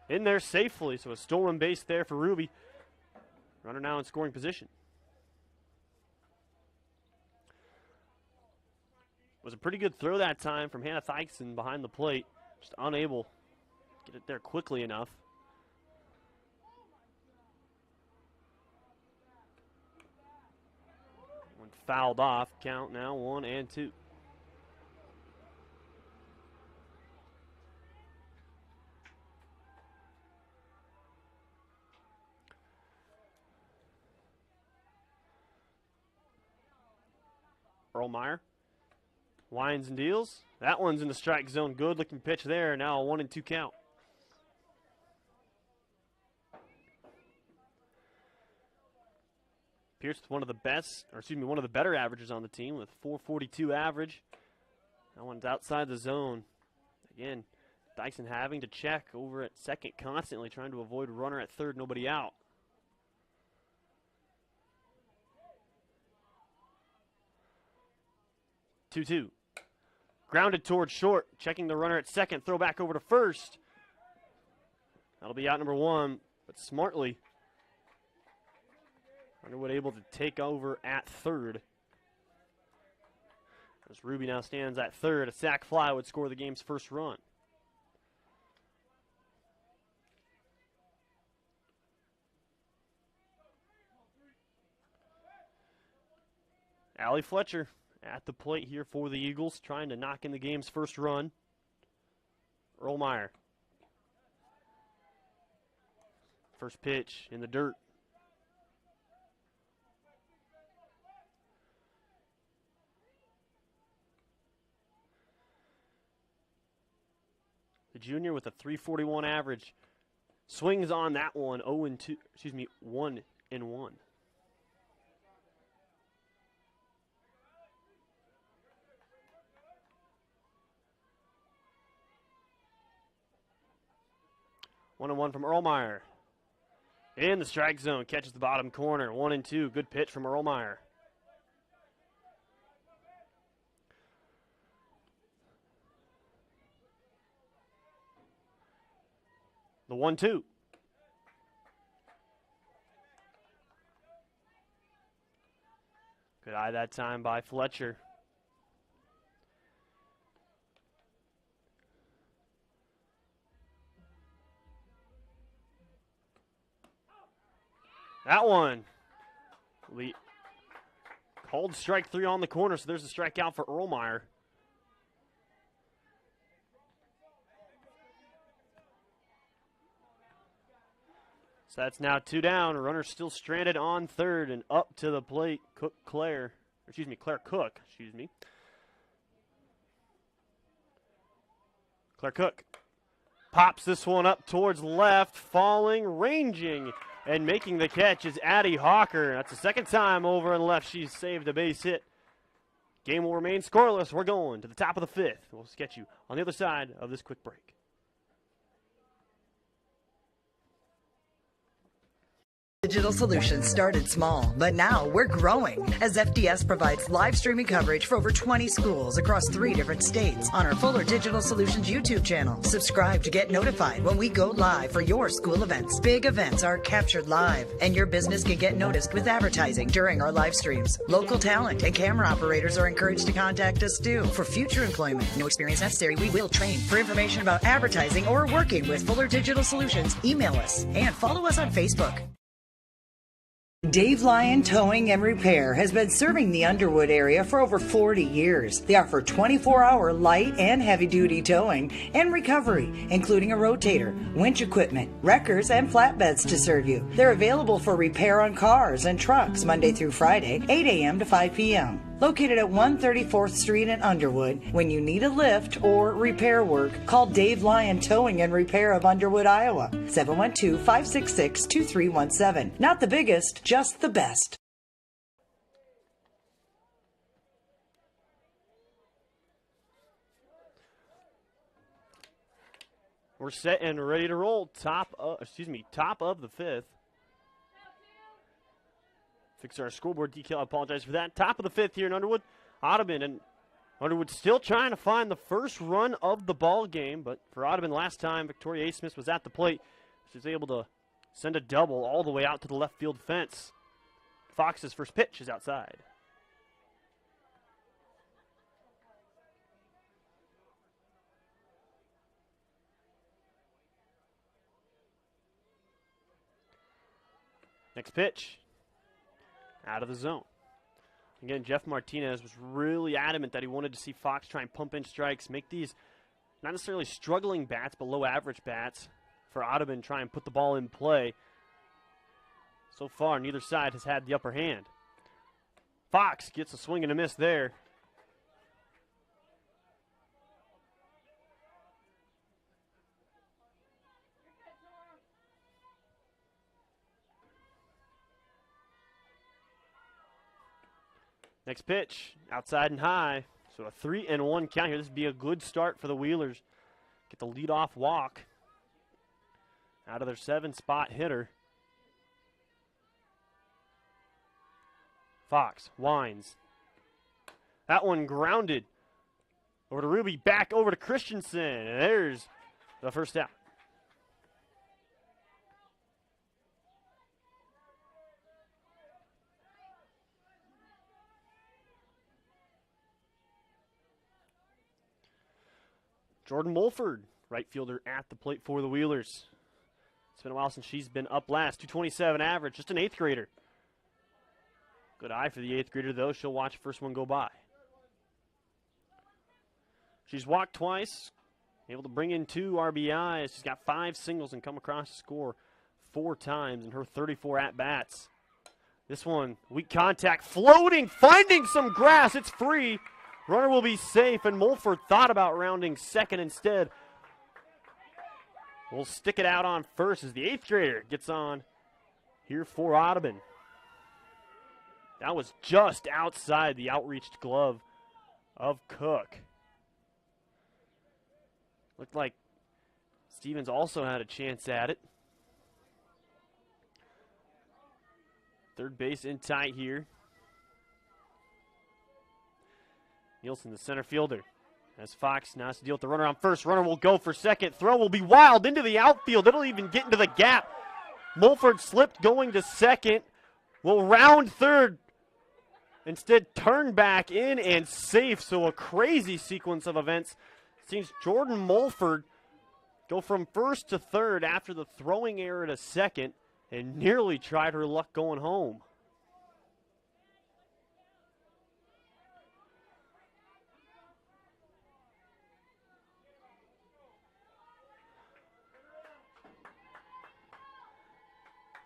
in there safely. So a stolen base there for Ruby. Runner now in scoring position. Was a pretty good throw that time from Hannah Thykson behind the plate. Just unable to get it there quickly enough. One fouled off. Count now 1-2. Erlmeyer winds and deals. That one's in the strike zone. Good looking pitch there. Now a 1-2 count. Pierce with one of the better averages on the team with 442 average. That one's outside the zone. Again, Dyson having to check over at second constantly, trying to avoid runner at third, nobody out. Two. Grounded towards short, checking the runner at second, throw back over to first. That'll be out number one, but smartly, Underwood able to take over at third. As Ruby now stands at third, a sac fly would score the game's first run. Allie Fletcher at the plate here for the Eagles, trying to knock in the game's first run. Erlmeyer. First pitch in the dirt. The junior with a 341 average swings on that one 1-1. 1-1 from Erlmeyer. In the strike zone, catches the bottom corner. 1-2. Good pitch from Erlmeyer. The 1-2. Good eye that time by Fletcher. That one. Called strike three on the corner, so there's a strikeout for Erlmeyer. So that's now two down. Runner still stranded on third and up to the plate. Claire Cook. Claire Cook pops this one up towards left, falling, ranging, and making the catch is Addie Hawker. That's the second time over and left she's saved a base hit. Game will remain scoreless. We're going to the top of the fifth. We'll sketch you on the other side of this quick break. Digital Solutions started small, but now we're growing as FDS provides live streaming coverage for over 20 schools across 3 different states on our Fuller Digital Solutions YouTube channel. Subscribe to get notified when we go live for your school events. Big events are captured live, and your business can get noticed with advertising during our live streams. Local talent and camera operators are encouraged to contact us too for future employment. No experience necessary. We will train. For information about advertising or working with Fuller Digital Solutions, email us and follow us on Facebook. Dave Lyon Towing and Repair has been serving the Underwood area for over 40 years. They offer 24-hour light and heavy-duty towing and recovery, including a rotator, winch equipment, wreckers, and flatbeds to serve you. They're available for repair on cars and trucks Monday through Friday, 8 a.m. to 5 p.m. Located at 134th Street in Underwood, when you need a lift or repair work, call Dave Lyon Towing and Repair of Underwood, Iowa, 712-566-2317. Not the biggest, just the best. We're set and ready to roll. Top of the fifth. Fix our scoreboard decal. I apologize for that. Top of the fifth here in Underwood. Audubon, and Underwood still trying to find the first run of the ball game, but for Audubon last time, Victoria A. Smith was at the plate. She's able to send a double all the way out to the left field fence. Fox's first pitch is outside. Next pitch, out of the zone. Again, Jeff Martinez was really adamant that he wanted to see Fox try and pump in strikes, make these not necessarily struggling bats, but low average bats for Audubon, try and put the ball in play. So far, neither side has had the upper hand. Fox gets a swing and a miss there. Next pitch, outside and high. So a 3-1 count here. This would be a good start for the Wheelers. Get the leadoff walk out of their 7-spot hitter. Fox winds. That one grounded over to Ruby, back over to Christensen. And there's the first out. Jordan Mulford, right fielder at the plate for the Wheelers. It's been a while since she's been up last. 227 average, just an 8th grader. Good eye for the 8th grader, though. She'll watch the first one go by. She's walked twice, able to bring in 2 RBIs. She's got 5 singles and come across the score 4 times in her 34 at-bats. This one, weak contact, floating, finding some grass. It's free. Runner will be safe, and Mulford thought about rounding second instead. We'll stick it out on first as the 8th grader gets on here for Audubon. That was just outside the outreached glove of Cook. Looked like Stevens also had a chance at it. Third base in tight here. Nielsen, the center fielder. As Fox now has to deal with the runner on first. Runner will go for second. Throw will be wild into the outfield. It'll even get into the gap. Mulford slipped going to second. Will round third. Instead, turn back in and safe. So a crazy sequence of events. Seems Jordan Mulford go from first to third after the throwing error to second and nearly tried her luck going home.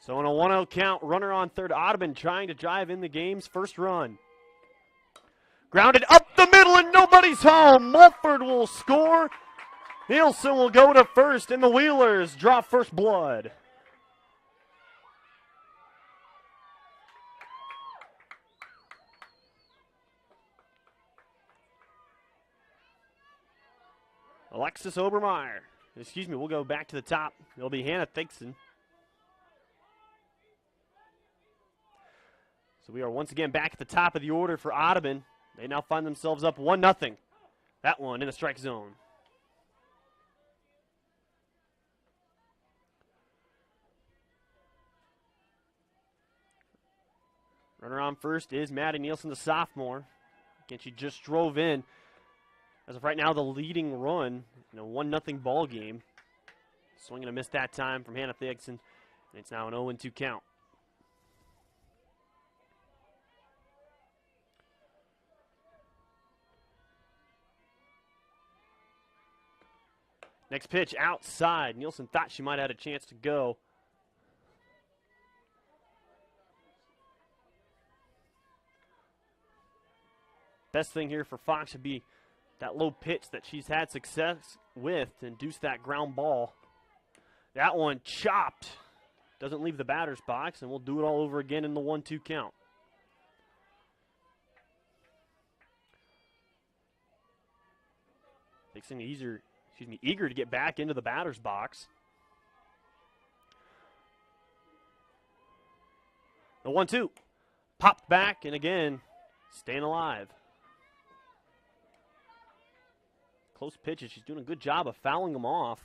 So in a 1-0 count, runner on third. Audubon trying to drive in the game's first run. Grounded up the middle and nobody's home. Mulford will score. Nielsen will go to first and the Wheelers draw first blood. Alexis Obermeyer. Excuse me, we'll go back to the top. It'll be Hannah Thigson. So we are once again back at the top of the order for Audubon. They now find themselves up 1-0. That one in the strike zone. Runner on first is Maddie Nielsen, the sophomore. Again, she just drove in. As of right now, the leading run in a 1-0 ball game. Swing and a miss that time from Hannah Thigson. And it's now an 0-2 count. Next pitch outside. Nielsen thought she might have had a chance to go. Best thing here for Fox would be that low pitch that she's had success with to induce that ground ball. That one chopped. Doesn't leave the batter's box, and we'll do it all over again in the 1-2 count. Dixon eager to get back into the batter's box. The 1-2. Popped back, and again, staying alive. Close pitches. She's doing a good job of fouling them off.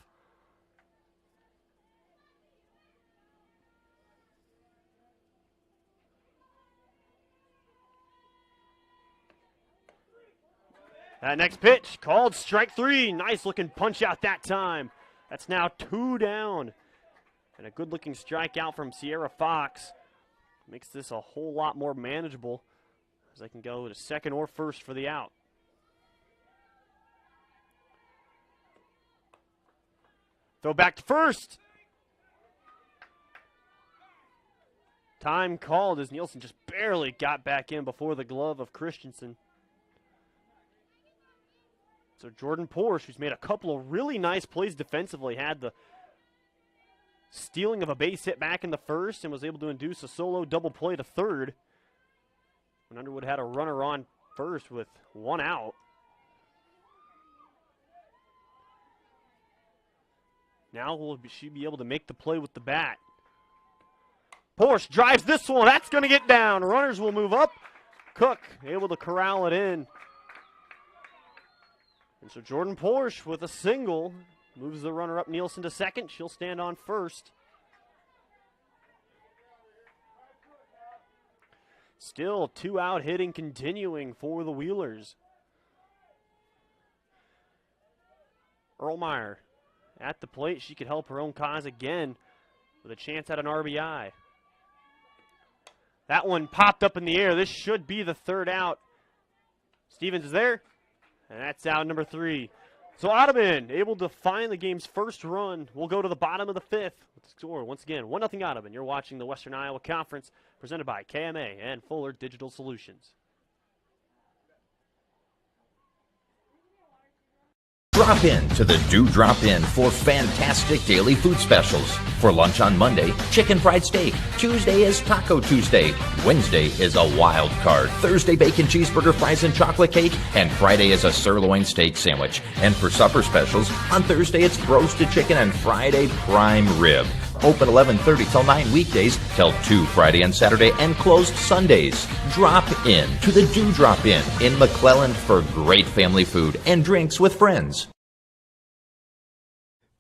That next pitch called strike 3. Nice looking punch out that time. That's now 2 down. And a good looking strikeout from Sierra Fox. Makes this a whole lot more manageable as they can go to second or first for the out. Throw back to first. Time called as Nielsen just barely got back in before the glove of Christensen. So Jordan Porsche, who's made a couple of really nice plays defensively, had the stealing of a base hit back in the first and was able to induce a solo double play to third when Underwood had a runner on first with 1 out. Now will she be able to make the play with the bat? Porsche drives this one. That's going to get down. Runners will move up. Cook able to corral it in. And so Jordan Porsche with a single moves the runner up Nielsen to second. She'll stand on first. Still 2 out hitting continuing for the Wheelers. Erlmeyer at the plate. She could help her own cause again with a chance at an RBI. That one popped up in the air. This should be the 3rd out. Stevens is there, and that's out number 3. So Audubon able to find the game's first run. We'll go to the bottom of the 5th. Let's score once again 1-0 Audubon. You're watching the Western Iowa Conference presented by KMA and Fuller Digital Solutions. Drop in to the Do Drop In for fantastic daily food specials. For lunch on Monday, chicken fried steak. Tuesday is Taco Tuesday. Wednesday is a wild card. Thursday, bacon cheeseburger, fries, and chocolate cake. And Friday is a sirloin steak sandwich. And for supper specials, on Thursday it's roasted chicken and Friday prime rib. Open 11:30 till 9 weekdays, till 2 Friday and Saturday, and closed Sundays. Drop in to the Do Drop In McClellan for great family food and drinks with friends.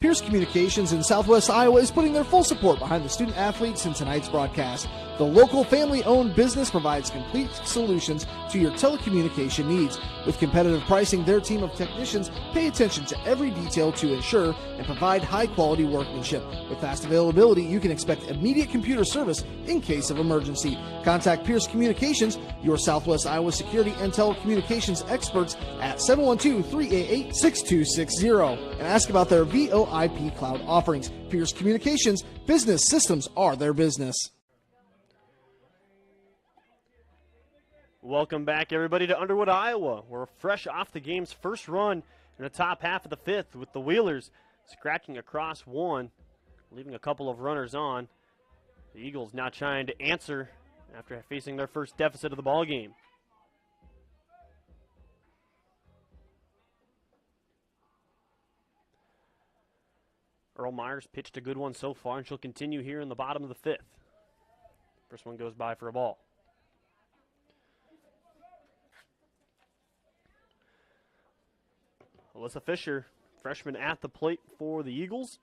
Pierce Communications in Southwest Iowa is putting their full support behind the student athletes in tonight's broadcast. The local family-owned business provides complete solutions to your telecommunication needs. With competitive pricing, their team of technicians pay attention to every detail to ensure and provide high-quality workmanship. With fast availability, you can expect immediate computer service in case of emergency. Contact Pierce Communications, your Southwest Iowa security and telecommunications experts at 712-388-6260 and ask about their VoIP cloud offerings. Pierce Communications, business systems are their business. Welcome back, everybody, to Underwood, Iowa. We're fresh off the game's first run in the top half of the 5th with the Wheelers scratching across 1, leaving a couple of runners on. The Eagles now trying to answer after facing their first deficit of the ball game. Erlmeyer's pitched a good one so far, and she'll continue here in the bottom of the 5th. First one goes by for a ball. Alyssa Fisher, freshman at the plate for the Eagles.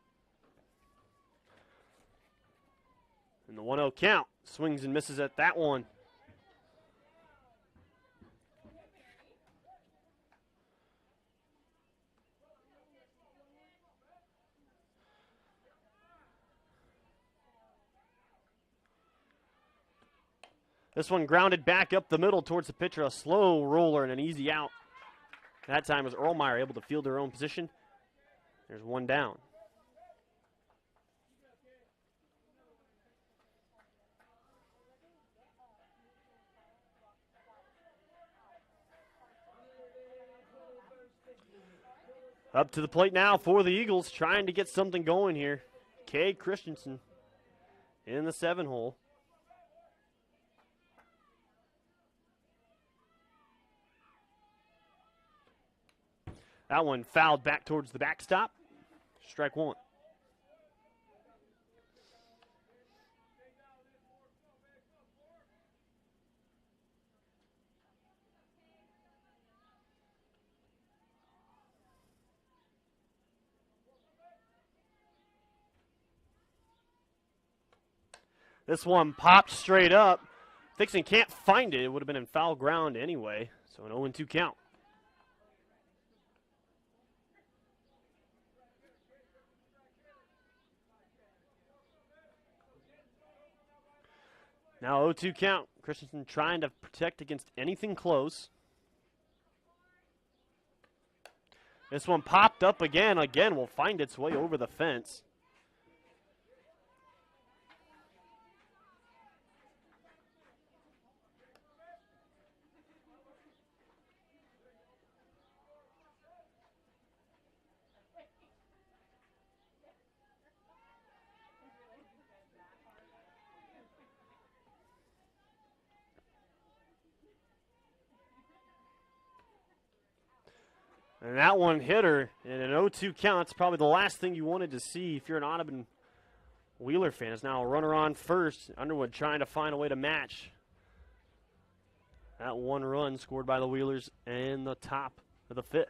And the 1-0 count. Swings and misses at that one. This one grounded back up the middle towards the pitcher. A slow roller and an easy out. That time was Erlmeyer able to field her own position. There's 1 down. Up to the plate now for the Eagles, trying to get something going here. Kay Christensen in the 7-hole. That one fouled back towards the backstop. Strike 1. This one popped straight up. Dixon can't find it. It would have been in foul ground anyway. So an 0-2 count. Now 0-2 count. Christensen trying to protect against anything close. This one popped up again. Again, will find its way over the fence. And that one hit her in an 0-2 count. It's probably the last thing you wanted to see if you're an Audubon Wheeler fan. It's now a runner on first. Underwood trying to find a way to match that one run scored by the Wheelers in the top of the fifth.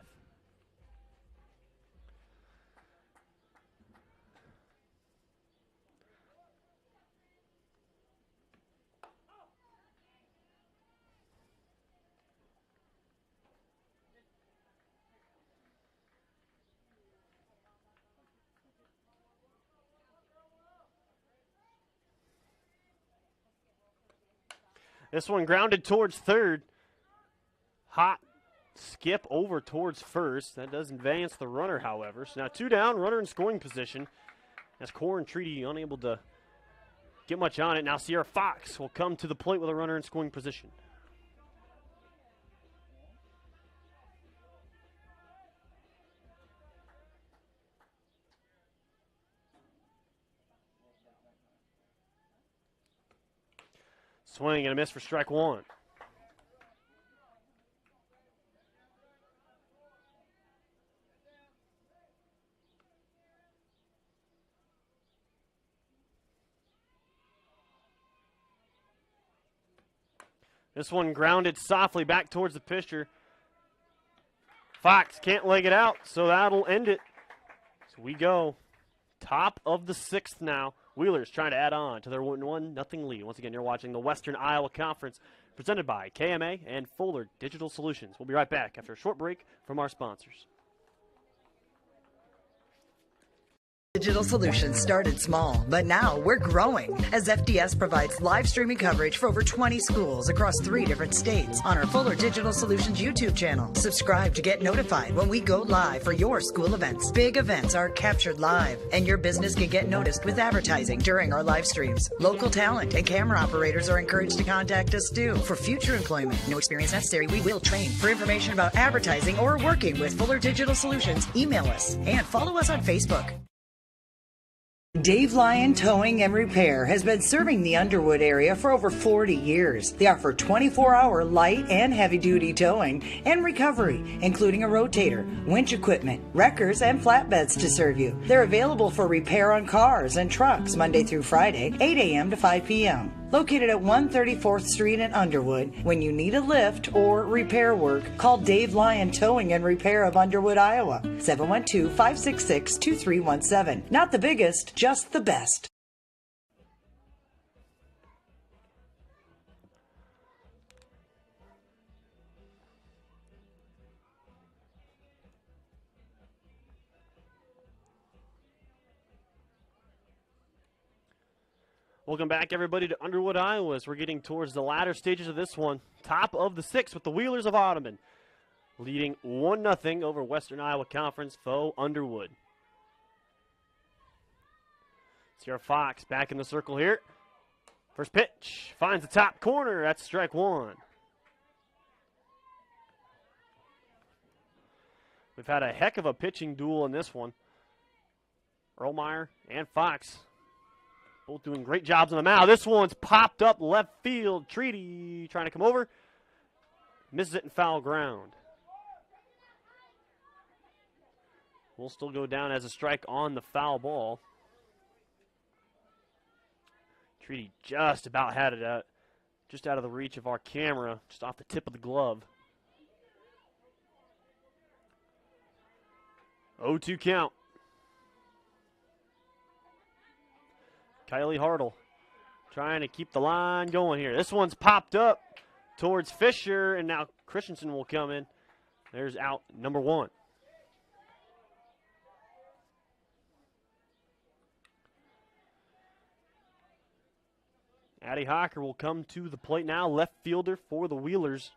This one grounded towards third. Hot skip over towards first. That does advance the runner, however. So now 2 down, runner in scoring position. As Core and Treaty unable to get much on it. Now Sierra Fox will come to the plate with a runner in scoring position. Swing and a miss for strike one. This one grounded softly back towards the pitcher. Fox can't leg it out, so that'll end it. So we go top of the sixth now. Wheelers trying to add on to their 1-0 lead. Once again, you're watching the Western Iowa Conference presented by KMA and Fuller Digital Solutions. We'll be right back after a short break from our sponsors. Digital Solutions started small, but now we're growing as FDS provides live streaming coverage for over 20 schools across 3 different states on our Fuller Digital Solutions YouTube channel. Subscribe to get notified when we go live for your school events. Big events are captured live, and your business can get noticed with advertising during our live streams. Local talent and camera operators are encouraged to contact us too for future employment. No experience necessary. We will train. For information about advertising or working with Fuller Digital Solutions, email us and follow us on Facebook. Dave Lyon Towing and Repair has been serving the Underwood area for over 40 years. They offer 24-hour light and heavy-duty towing and recovery, including a rotator, winch equipment, wreckers, and flatbeds to serve you. They're available for repair on cars and trucks Monday through Friday, 8 a.m. to 5 p.m. Located at 134th Street in Underwood, when you need a lift or repair work, call Dave Lyon Towing and Repair of Underwood, Iowa, 712-566-2317. Not the biggest, just the best. Welcome back, everybody, to Underwood, Iowa, as we're getting towards the latter stages of this one. Top of the sixth with the Wheelers of Audubon, leading 1-0 over Western Iowa Conference foe Underwood. Sierra Fox back in the circle here. First pitch, finds the top corner. That's strike one. We've had a heck of a pitching duel in this one. Erlmeyer and Fox both doing great jobs on the mound. This one's popped up left field. Treaty trying to come over. Misses it in foul ground. Will still go down as a strike on the foul ball. Treaty just about had it out, just out of the reach of our camera, just off the tip of the glove. 0-2 count. Kylie Hartle trying to keep the line going here. This one's popped up towards Fisher, and now Christensen will come in. There's out number one. Addie Hocker will come to the plate now, left fielder for the Wheelers.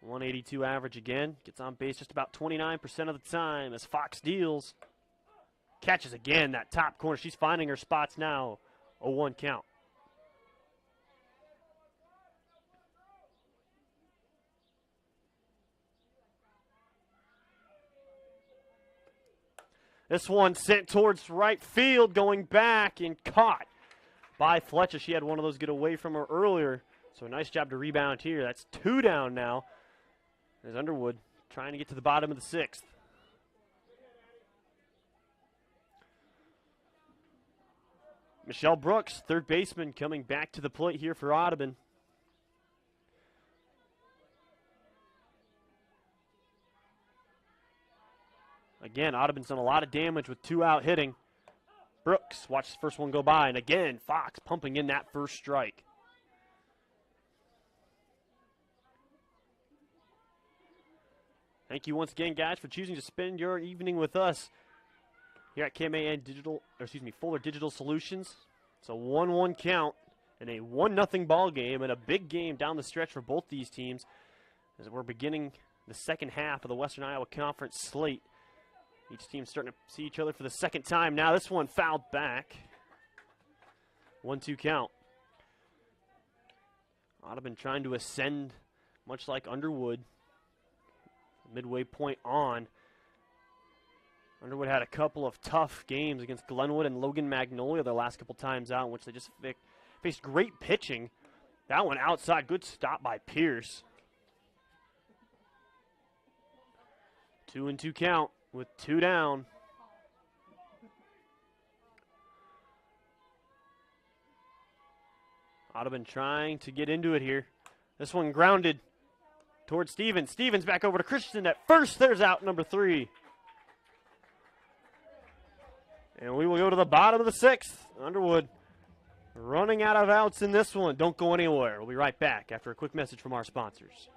182 average again. Gets on base just about 29% of the time as Fox deals. Catches again that top corner. She's finding her spots now. 0-1 count. This one sent towards right field, going back and caught by Fletcher. She had one of those get away from her earlier. So nice job to rebound here. That's 2 down now. There's Underwood trying to get to the bottom of the 6th. Michelle Brooks, third baseman, coming back to the plate here for Audubon. Again, Audubon's done a lot of damage with 2 out hitting. Brooks, watch the first one go by, and again, Fox pumping in that first strike. Thank you once again, guys, for choosing to spend your evening with us here at KMA and Fuller Digital Solutions. It's a 1-1 count and a 1-0 ball game, and a big game down the stretch for both these teams as we're beginning the second half of the Western Iowa Conference slate. Each team starting to see each other for the second time now. This one fouled back. 1-2 count. Audubon trying to ascend, much like Underwood. Midway point on. Underwood had a couple of tough games against Glenwood and Logan Magnolia their last couple times out, in which they just faced great pitching. That one outside, good stop by Pierce. 2-2 count with 2 down. Audubon trying to get into it here. This one grounded towards Stevens. Stevens back over to Christensen at first. There's out number 3. And we will go to the bottom of the 6th. Underwood running out of outs in this one. Don't go anywhere. We'll be right back after a quick message from our sponsors.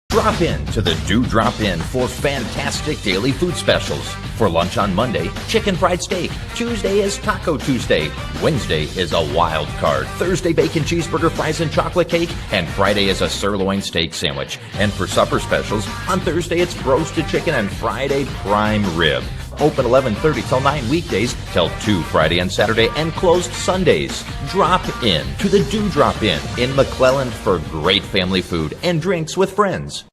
Drop in to the Do Drop In for fantastic daily food specials. For lunch on Monday, chicken fried steak. Tuesday is Taco Tuesday. Wednesday is a wild card. Thursday, bacon cheeseburger, fries, and chocolate cake. And Friday is a sirloin steak sandwich. And for supper specials, on Thursday it's roasted chicken and Friday prime rib. Open 11:30 till 9 weekdays, till 2 Friday and Saturday, and closed Sundays. Drop in to the Do Drop in McClellan for great family food and drinks with friends.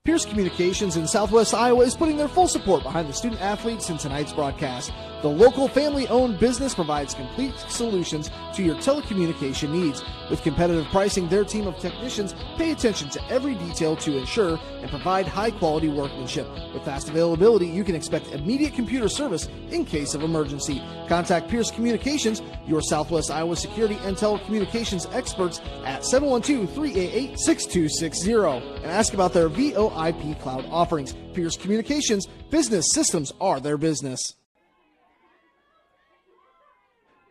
Pierce Communications in Southwest Iowa is putting their full support behind the student athletes in tonight's broadcast. The local family-owned business provides complete solutions to your telecommunication needs. With competitive pricing, their team of technicians pay attention to every detail to ensure and provide high-quality workmanship. With fast availability, you can expect immediate computer service in case of emergency. Contact Pierce Communications, your Southwest Iowa security and telecommunications experts at 712-388-6260 and ask about their VoIP cloud offerings. Pierce Communications, business systems are their business.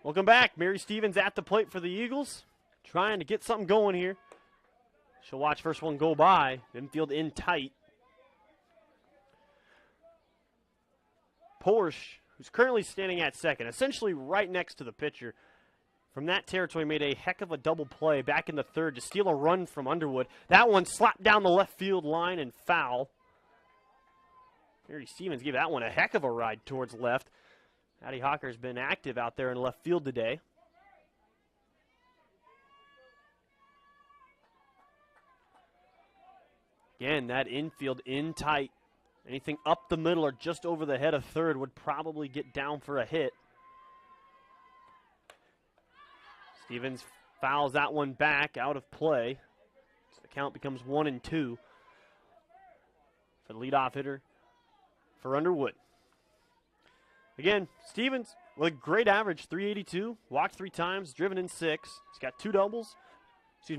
Welcome back. Mary Stevens at the plate for the Eagles, trying to get something going here. She'll watch first one go by. Infield in tight. Porsche, who's currently standing at second, essentially right next to the pitcher, from that territory made a heck of a double play back in the third to steal a run from Underwood. That one slapped down the left field line and foul. Mary Stevens gave that one a heck of a ride towards left. Addie Hocker has been active out there in left field today. Again, that infield in tight. Anything up the middle or just over the head of third would probably get down for a hit. Stevens fouls that one back out of play. So the count becomes 1-2 for the leadoff hitter for Underwood. Again, Stevens with a great average, 382, walked 3 times, driven in 6. He's got 3 doubles. 2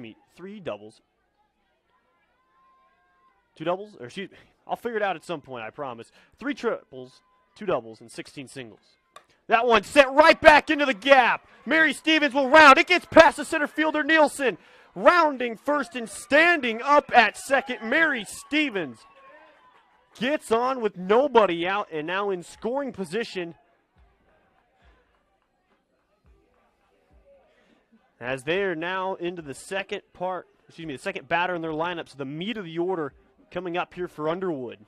doubles, or excuse me, I'll figure it out at some point, I promise. 3 triples, 2 doubles, and 16 singles. That one sent right back into the gap. Mary Stevens will round. It gets past the center fielder, Nielsen. Rounding first and standing up at second, Mary Stevens. gets on with nobody out and now in scoring position as they are now into the second batter in their lineup. So the meat of the order coming up here for Underwood.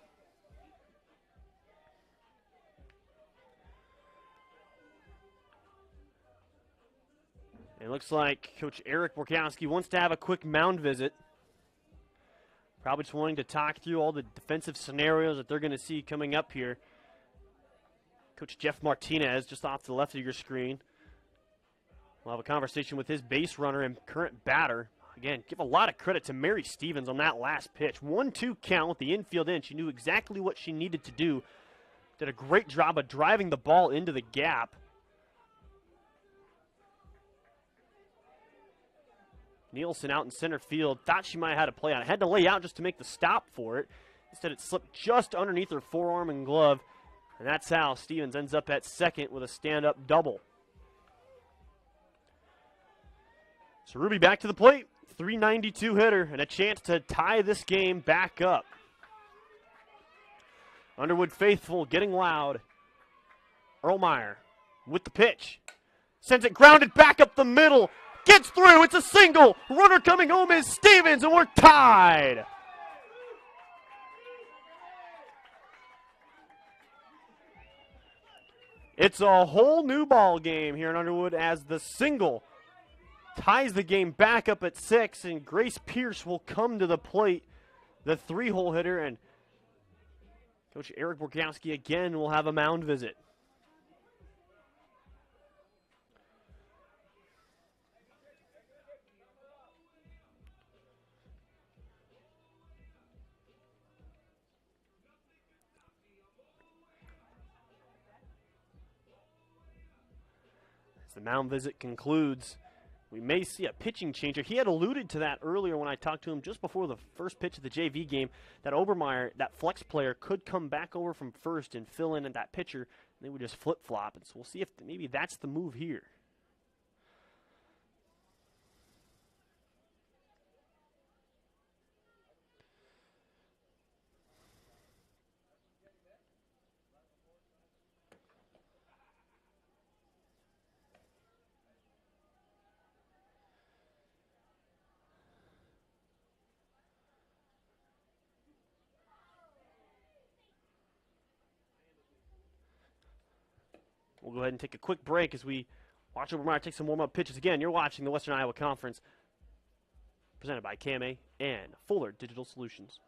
It looks like Coach Eric Borkowski wants to have a quick mound visit. Probably just wanting to talk through all the defensive scenarios that they're going to see coming up here. Coach Jeff Martinez, just off to the left of your screen. We'll have a conversation with his base runner and current batter. Again, give a lot of credit to Mary Stevens on that last pitch. 1-2 count with the infield in. She knew exactly what she needed to do. Did a great job of driving the ball into the gap. Nielsen out in center field. Thought she might have had a play on it. Had to lay out just to make the stop for it. Instead, it slipped just underneath her forearm and glove. And that's how Stevens ends up at second with a stand-up double. So Ruby back to the plate. 392 hitter and a chance to tie this game back up. Underwood faithful getting loud. Erlmeyer with the pitch. Sends it grounded back up the middle. Gets through. It's a single. Runner coming home is Stevens, and we're tied. It's a whole new ball game here in Underwood as the single ties the game back up at 6, and Grace Pierce will come to the plate, the 3-hole hitter, and Coach Eric Borkowski again will have a mound visit. As the mound visit concludes, we may see a pitching changer. He had alluded to that earlier when I talked to him just before the first pitch of the JV game, that Obermeyer, that flex player, could come back over from first and fill in at that pitcher. And they would just flip-flop. And so we'll see if maybe that's the move here. We'll go ahead and take a quick break as we watch Obermeyer take some warm-up pitches. Again, you're watching the Western Iowa Conference presented by KMA and Fuller Digital Solutions.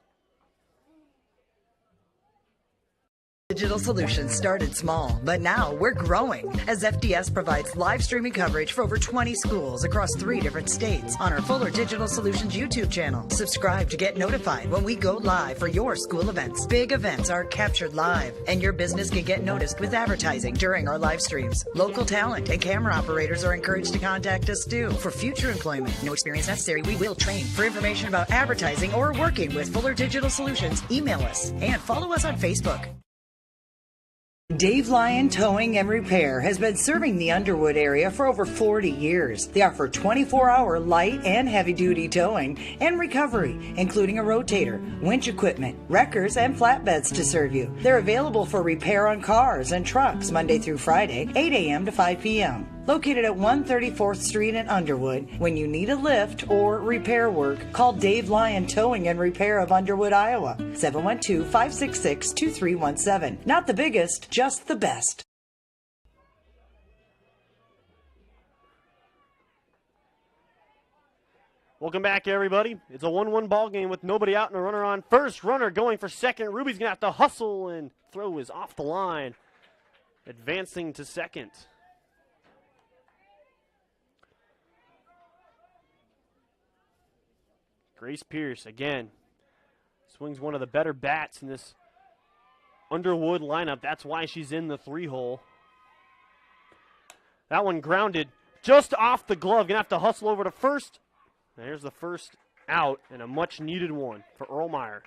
Digital Solutions started small, but now we're growing as FDS provides live streaming coverage for over 20 schools across 3 different states on our Fuller Digital Solutions YouTube channel. Subscribe to get notified when we go live for your school events. Big events are captured live, and your business can get noticed with advertising during our live streams. Local talent and camera operators are encouraged to contact us too for future employment. No experience necessary. We will train. For information about advertising or working with Fuller Digital Solutions, email us and follow us on Facebook. Dave Lyon Towing and Repair has been serving the Underwood area for over 40 years. They offer 24-hour light and heavy-duty towing and recovery, including a rotator, winch equipment, wreckers, and flatbeds to serve you. They're available for repair on cars and trucks Monday through Friday, 8 a.m. to 5 p.m. Located at 134th Street in Underwood, when you need a lift or repair work, call Dave Lyon Towing and Repair of Underwood, Iowa, 712-566-2317. Not the biggest, just the best. Welcome back, everybody. It's a 1-1 ball game with nobody out and a runner on first. Runner going for second. Ruby's going to have to hustle, and throw is off the line. Advancing to second. Grace Pierce, again, swings one of the better bats in this Underwood lineup. That's why she's in the 3-hole. That one grounded just off the glove. Going to have to hustle over to first. There's the first out, and a much-needed one for Obermeyer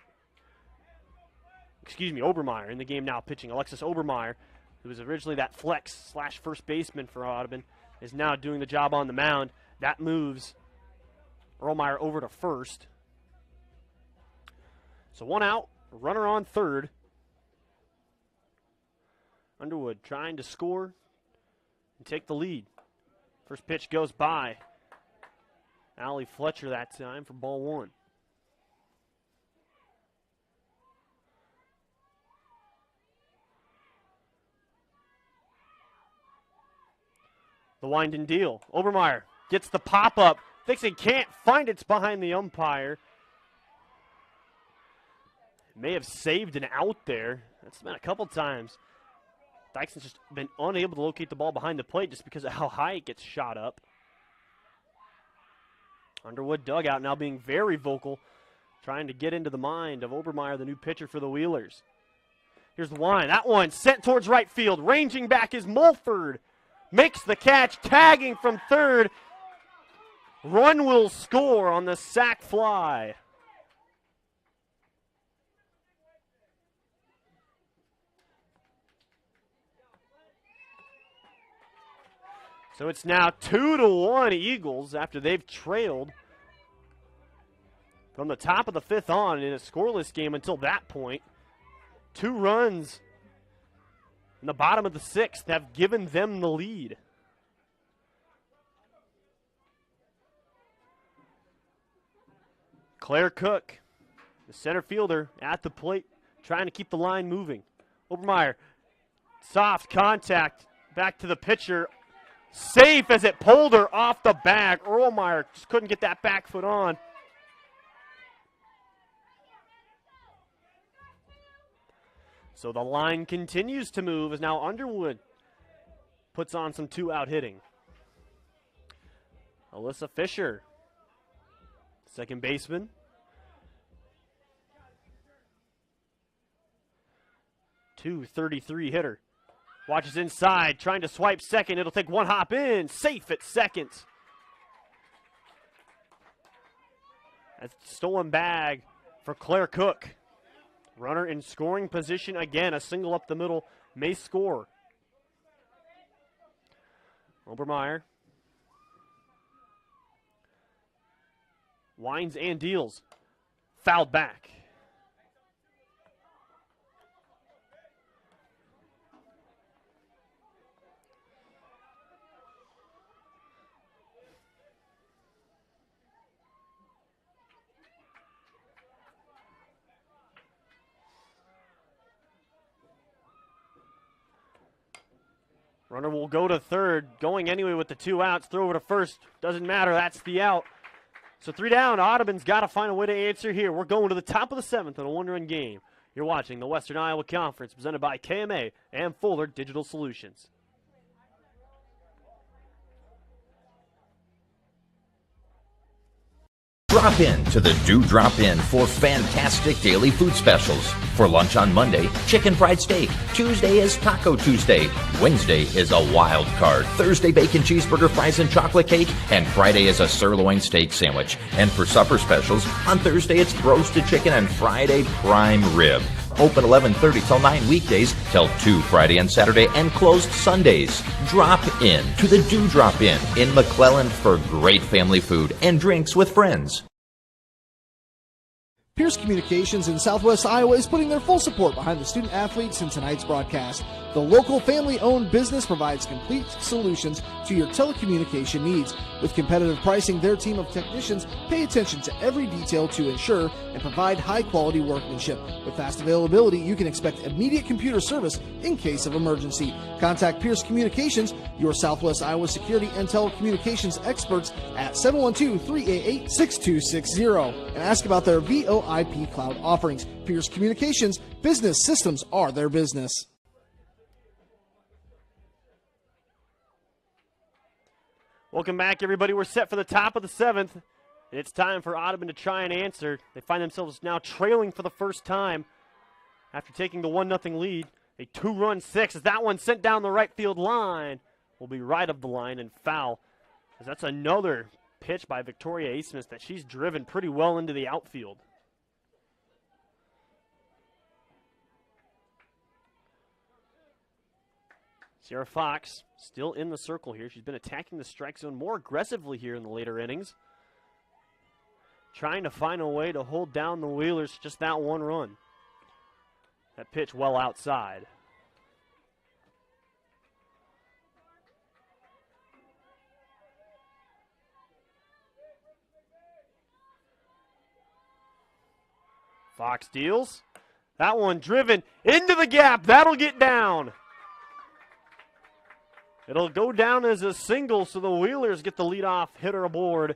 in the game now pitching. Alexis Obermeyer, who was originally that flex/first baseman for Audubon, is now doing the job on the mound. That moves Erlmeyer over to first. So 1 out, runner on third. Underwood trying to score and take the lead. First pitch goes by. Allie Fletcher that time for ball one. The wind and deal. Obermeyer gets the pop up. Thinks he can't find it's behind the umpire. May have saved an out there. That's been a couple times. Dykeson's just been unable to locate the ball behind the plate just because of how high it gets shot up. Underwood dugout now being very vocal, trying to get into the mind of Obermeyer, the new pitcher for the Wheelers. Here's the wind. That one sent towards right field. Ranging back is Mulford. Makes the catch, tagging from third. Run will score on the sac fly. So it's now 2-1 Eagles after they've trailed from the top of the fifth on in a scoreless game until that point. 2 runs in the bottom of the sixth have given them the lead. Claire Cook, the center fielder, at the plate, trying to keep the line moving. Obermeyer, soft contact, back to the pitcher. Safe as it pulled her off the bag. Erlmeyer just couldn't get that back foot on. So the line continues to move as now Underwood puts on some 2-out hitting. Alyssa Fisher, second baseman. .233 hitter. Watches inside, trying to swipe second. It'll take one hop in. Safe at second. That's a stolen bag for Claire Cook. Runner in scoring position again. A single up the middle may score. Obermeyer winds and deals. Fouled back. Runner will go to third, going anyway with the 2 outs. Throw over to first. Doesn't matter. That's the out. So 3 down. Audubon's got to find a way to answer here. We're going to the top of the 7th in a 1-run game. You're watching the Western Iowa Conference presented by KMA and Fuller Digital Solutions. Drop in to the Do Drop In for fantastic daily food specials. For lunch on Monday, chicken fried steak. Tuesday is Taco Tuesday. Wednesday is a wild card. Thursday, bacon cheeseburger, fries, and chocolate cake. And Friday is a sirloin steak sandwich. And for supper specials, on Thursday it's roasted chicken and Friday prime rib. Open 11:30 till 9 weekdays, till 2 Friday and Saturday, and closed Sundays. Drop in to the Do Drop in McClellan for great family food and drinks with friends. Pierce Communications in Southwest Iowa is putting their full support behind the student athletes in tonight's broadcast. The local family-owned business provides complete solutions to your telecommunication needs. With competitive pricing, their team of technicians pay attention to every detail to ensure and provide high-quality workmanship. With fast availability, you can expect immediate computer service in case of emergency. Contact Pierce Communications, your Southwest Iowa security and telecommunications experts at 712-388-6260 and ask about their VoIP cloud offerings. Pierce Communications, business systems are their business. Welcome back, everybody. We're set for the top of the 7th, and it's time for Audubon to try and answer. They find themselves now trailing for the first time after taking the 1-0 lead. A 2-run 6 as that one sent down the right field line will be right of the line and foul, as that's another pitch by Victoria Asmus that she's driven pretty well into the outfield. Sierra Fox still in the circle here. She's been attacking the strike zone more aggressively here in the later innings. Trying to find a way to hold down the Wheelers, just that 1 run. That pitch well outside. Fox deals. That one driven into the gap. That'll get down. It'll go down as a single, so the Wheelers get the leadoff hitter aboard.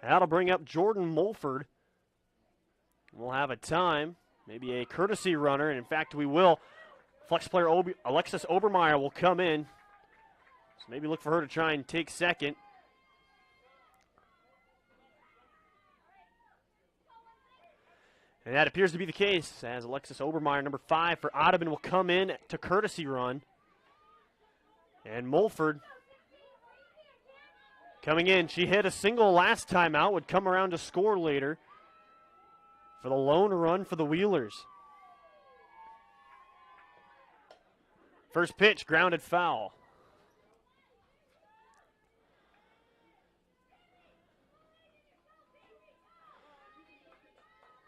That'll bring up Jordan Mulford. We'll have a time, maybe a courtesy runner, and in fact we will. Flex player Alexis Obermeyer will come in. So maybe look for her to try and take second. And that appears to be the case, as Alexis Obermeyer, number 5 for Audubon, will come in to courtesy run. And Mulford coming in. She hit a single last time out, would come around to score later for the lone run for the Wheelers. First pitch, grounded foul.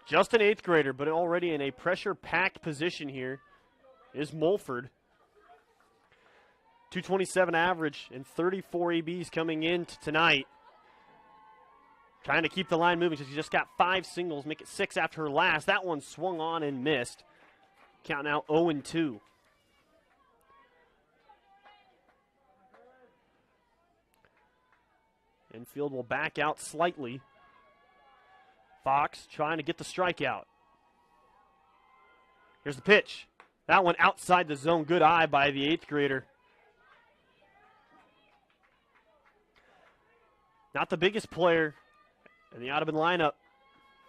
Just an 8th grader, but already in a pressure-packed position here is Mulford. 227 average and 34 ABs coming in tonight. Trying to keep the line moving. She just got 5 singles, make it 6 after her last. That one swung on and missed. Count now 0-2. Infield will back out slightly. Fox trying to get the strikeout. Here's the pitch. That one outside the zone. Good eye by the 8th grader. Not the biggest player in the Audubon lineup.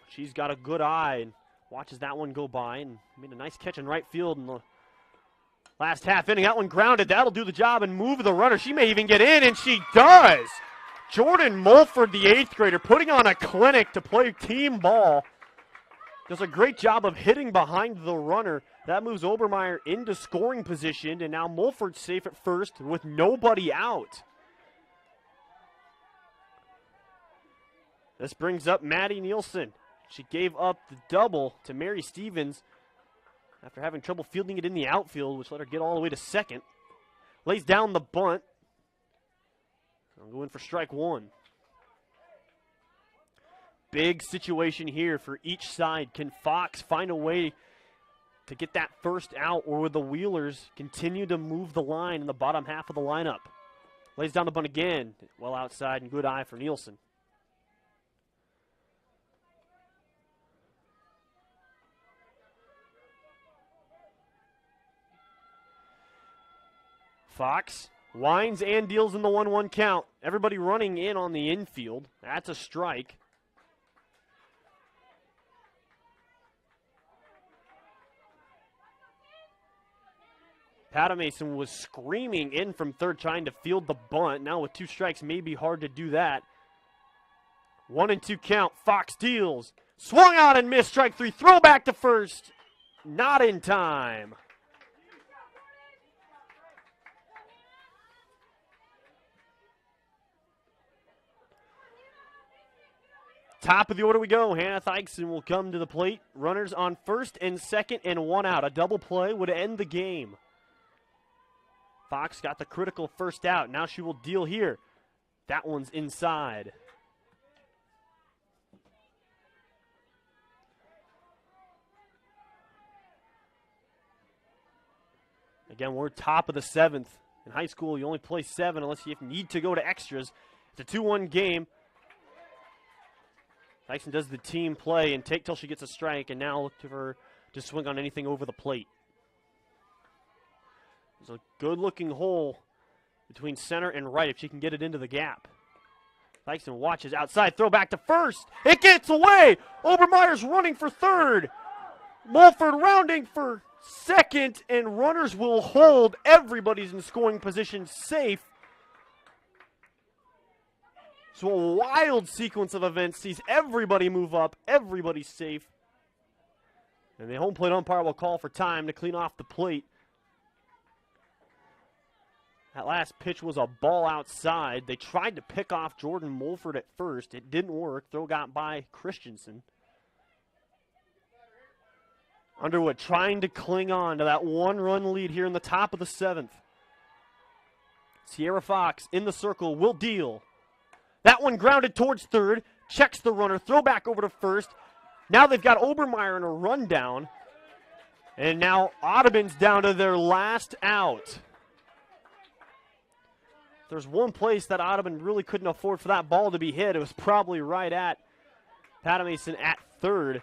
She's got a good eye and watches that one go by and made a nice catch in right field in the last half inning. That one grounded. That'll do the job and move the runner. She may even get in, and she does. Jordan Mulford, the 8th grader, putting on a clinic to play team ball. Does a great job of hitting behind the runner. That moves Obermeyer into scoring position, and now Mulford's safe at first with nobody out. This brings up Maddie Nielsen. She gave up the double to Mary Stevens after having trouble fielding it in the outfield, which let her get all the way to second. Lays down the bunt. I'll go in for strike one. Big situation here for each side. Can Fox find a way to get that first out, or will the Wheelers continue to move the line in the bottom half of the lineup? Lays down the bunt again. Well outside and good eye for Nielsen. Fox winds and deals in the 1-1 count. Everybody running in on the infield. That's a strike. Pata Mason was screaming in from third, trying to field the bunt. Now with 2 strikes, may be hard to do that. 1-2 count. Fox deals. Swung out and missed. Strike 3. Throw back to first. Not in time. Top of the order we go. Hannah Thykson will come to the plate. Runners on first and second and 1 out. A double play would end the game. Fox got the critical first out. Now she will deal here. That one's inside. Again, we're top of the 7th. In high school, you only play 7 unless you need to go to extras. It's a 2-1 game. Tyson does the team play and take till she gets a strike, and now look to her to swing on anything over the plate. There's a good-looking hole between center and right if she can get it into the gap. Tyson watches outside, throw back to first. It gets away. Obermeyer's running for third. Mulford rounding for second, and runners will hold. Everybody's in scoring position safe. So a wild sequence of events sees everybody move up, everybody's safe. And the home plate umpire will call for time to clean off the plate. That last pitch was a ball outside. They tried to pick off Jordan Mulford at first. It didn't work. Throw got by Christensen. Underwood trying to cling on to that 1-run lead here in the top of the 7th. Sierra Fox in the circle will deal. That one grounded towards third. Checks the runner. Throw back over to first. Now they've got Obermeyer in a rundown. And now Audubon's down to their last out. There's one place that Audubon really couldn't afford for that ball to be hit. It was probably right at Mason at third.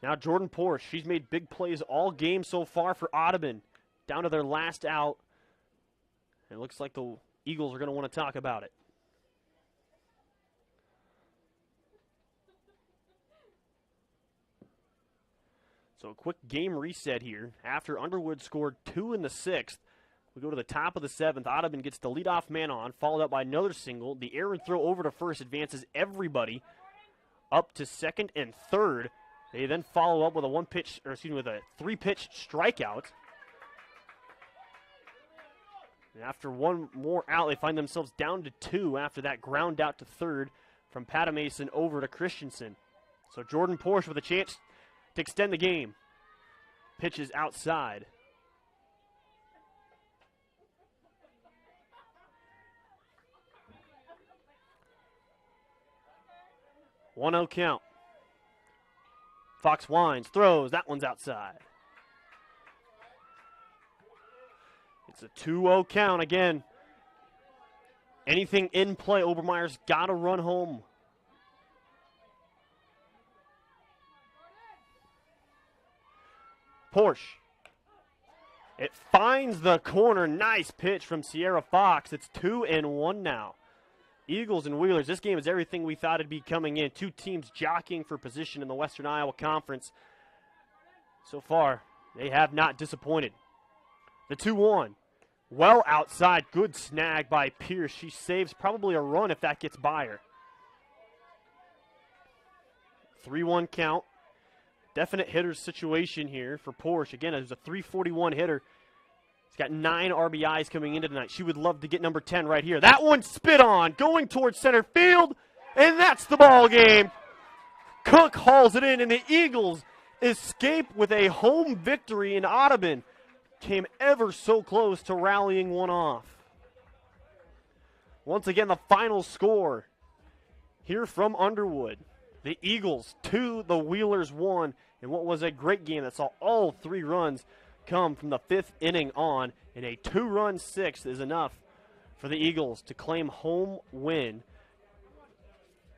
Now Jordan Porsche, she's made big plays all game so far for Audubon. Down to their last out. It looks like the Eagles are going to want to talk about it. So a quick game reset here. After Underwood scored 2 in the 6th, we go to the top of the 7th. Audubon gets the leadoff man on, followed up by another single. The errant throw over to first advances everybody up to second and third. They then follow up with a 3-pitch strikeout. And after one more out, they find themselves down to 2 after that ground out to third from Mason over to Christensen. So Jordan Porsche with a chance to extend the game. Pitches outside. 1-0 count. Fox winds, throws. That one's outside. It's a 2-0 count again. Anything in play, Obermeyer's got to run home. Porsche. It finds the corner. Nice pitch from Sierra Fox. It's 2-1 now. Eagles and Wheelers. This game is everything we thought it'd be coming in. Two teams jockeying for position in the Western Iowa Conference. So far, they have not disappointed. The 2-1. Well outside. Good snag by Pierce. She saves probably a run if that gets by her. 3-1 count. Definite hitter situation here for Porsche. Again, it was a 341 hitter. He's got 9 RBIs coming into tonight. She would love to get number 10 right here. That one spit on, going towards center field, and that's the ball game. Cook hauls it in, and the Eagles escape with a home victory, and Audubon came ever so close to rallying one off. Once again, the final score here from Underwood. The Eagles 2, the Wheelers 1, in what was a great game that saw all 3 runs come from the 5th inning on, and a 2-run 6th is enough for the Eagles to claim home win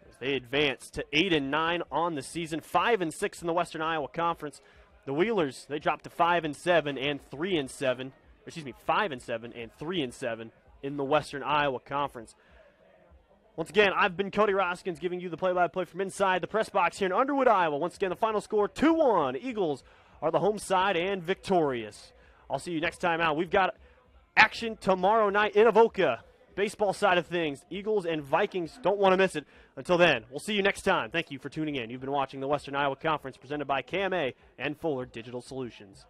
as they advance to 8-9 on the season, 5-6 in the Western Iowa Conference. The Wheelers, they dropped to 5-7 and 3-7. Excuse me, 5-7 and 3-7 in the Western Iowa Conference. Once again, I've been Cody Roskins giving you the play-by-play from inside the press box here in Underwood, Iowa. Once again, the final score 2-1. Eagles are the home side and victorious. I'll see you next time out. We've got action tomorrow night in Avoca. Baseball side of things. Eagles and Vikings, don't want to miss it. Until then, we'll see you next time. Thank you for tuning in. You've been watching the Western Iowa Conference presented by KMA and Fuller Digital Solutions.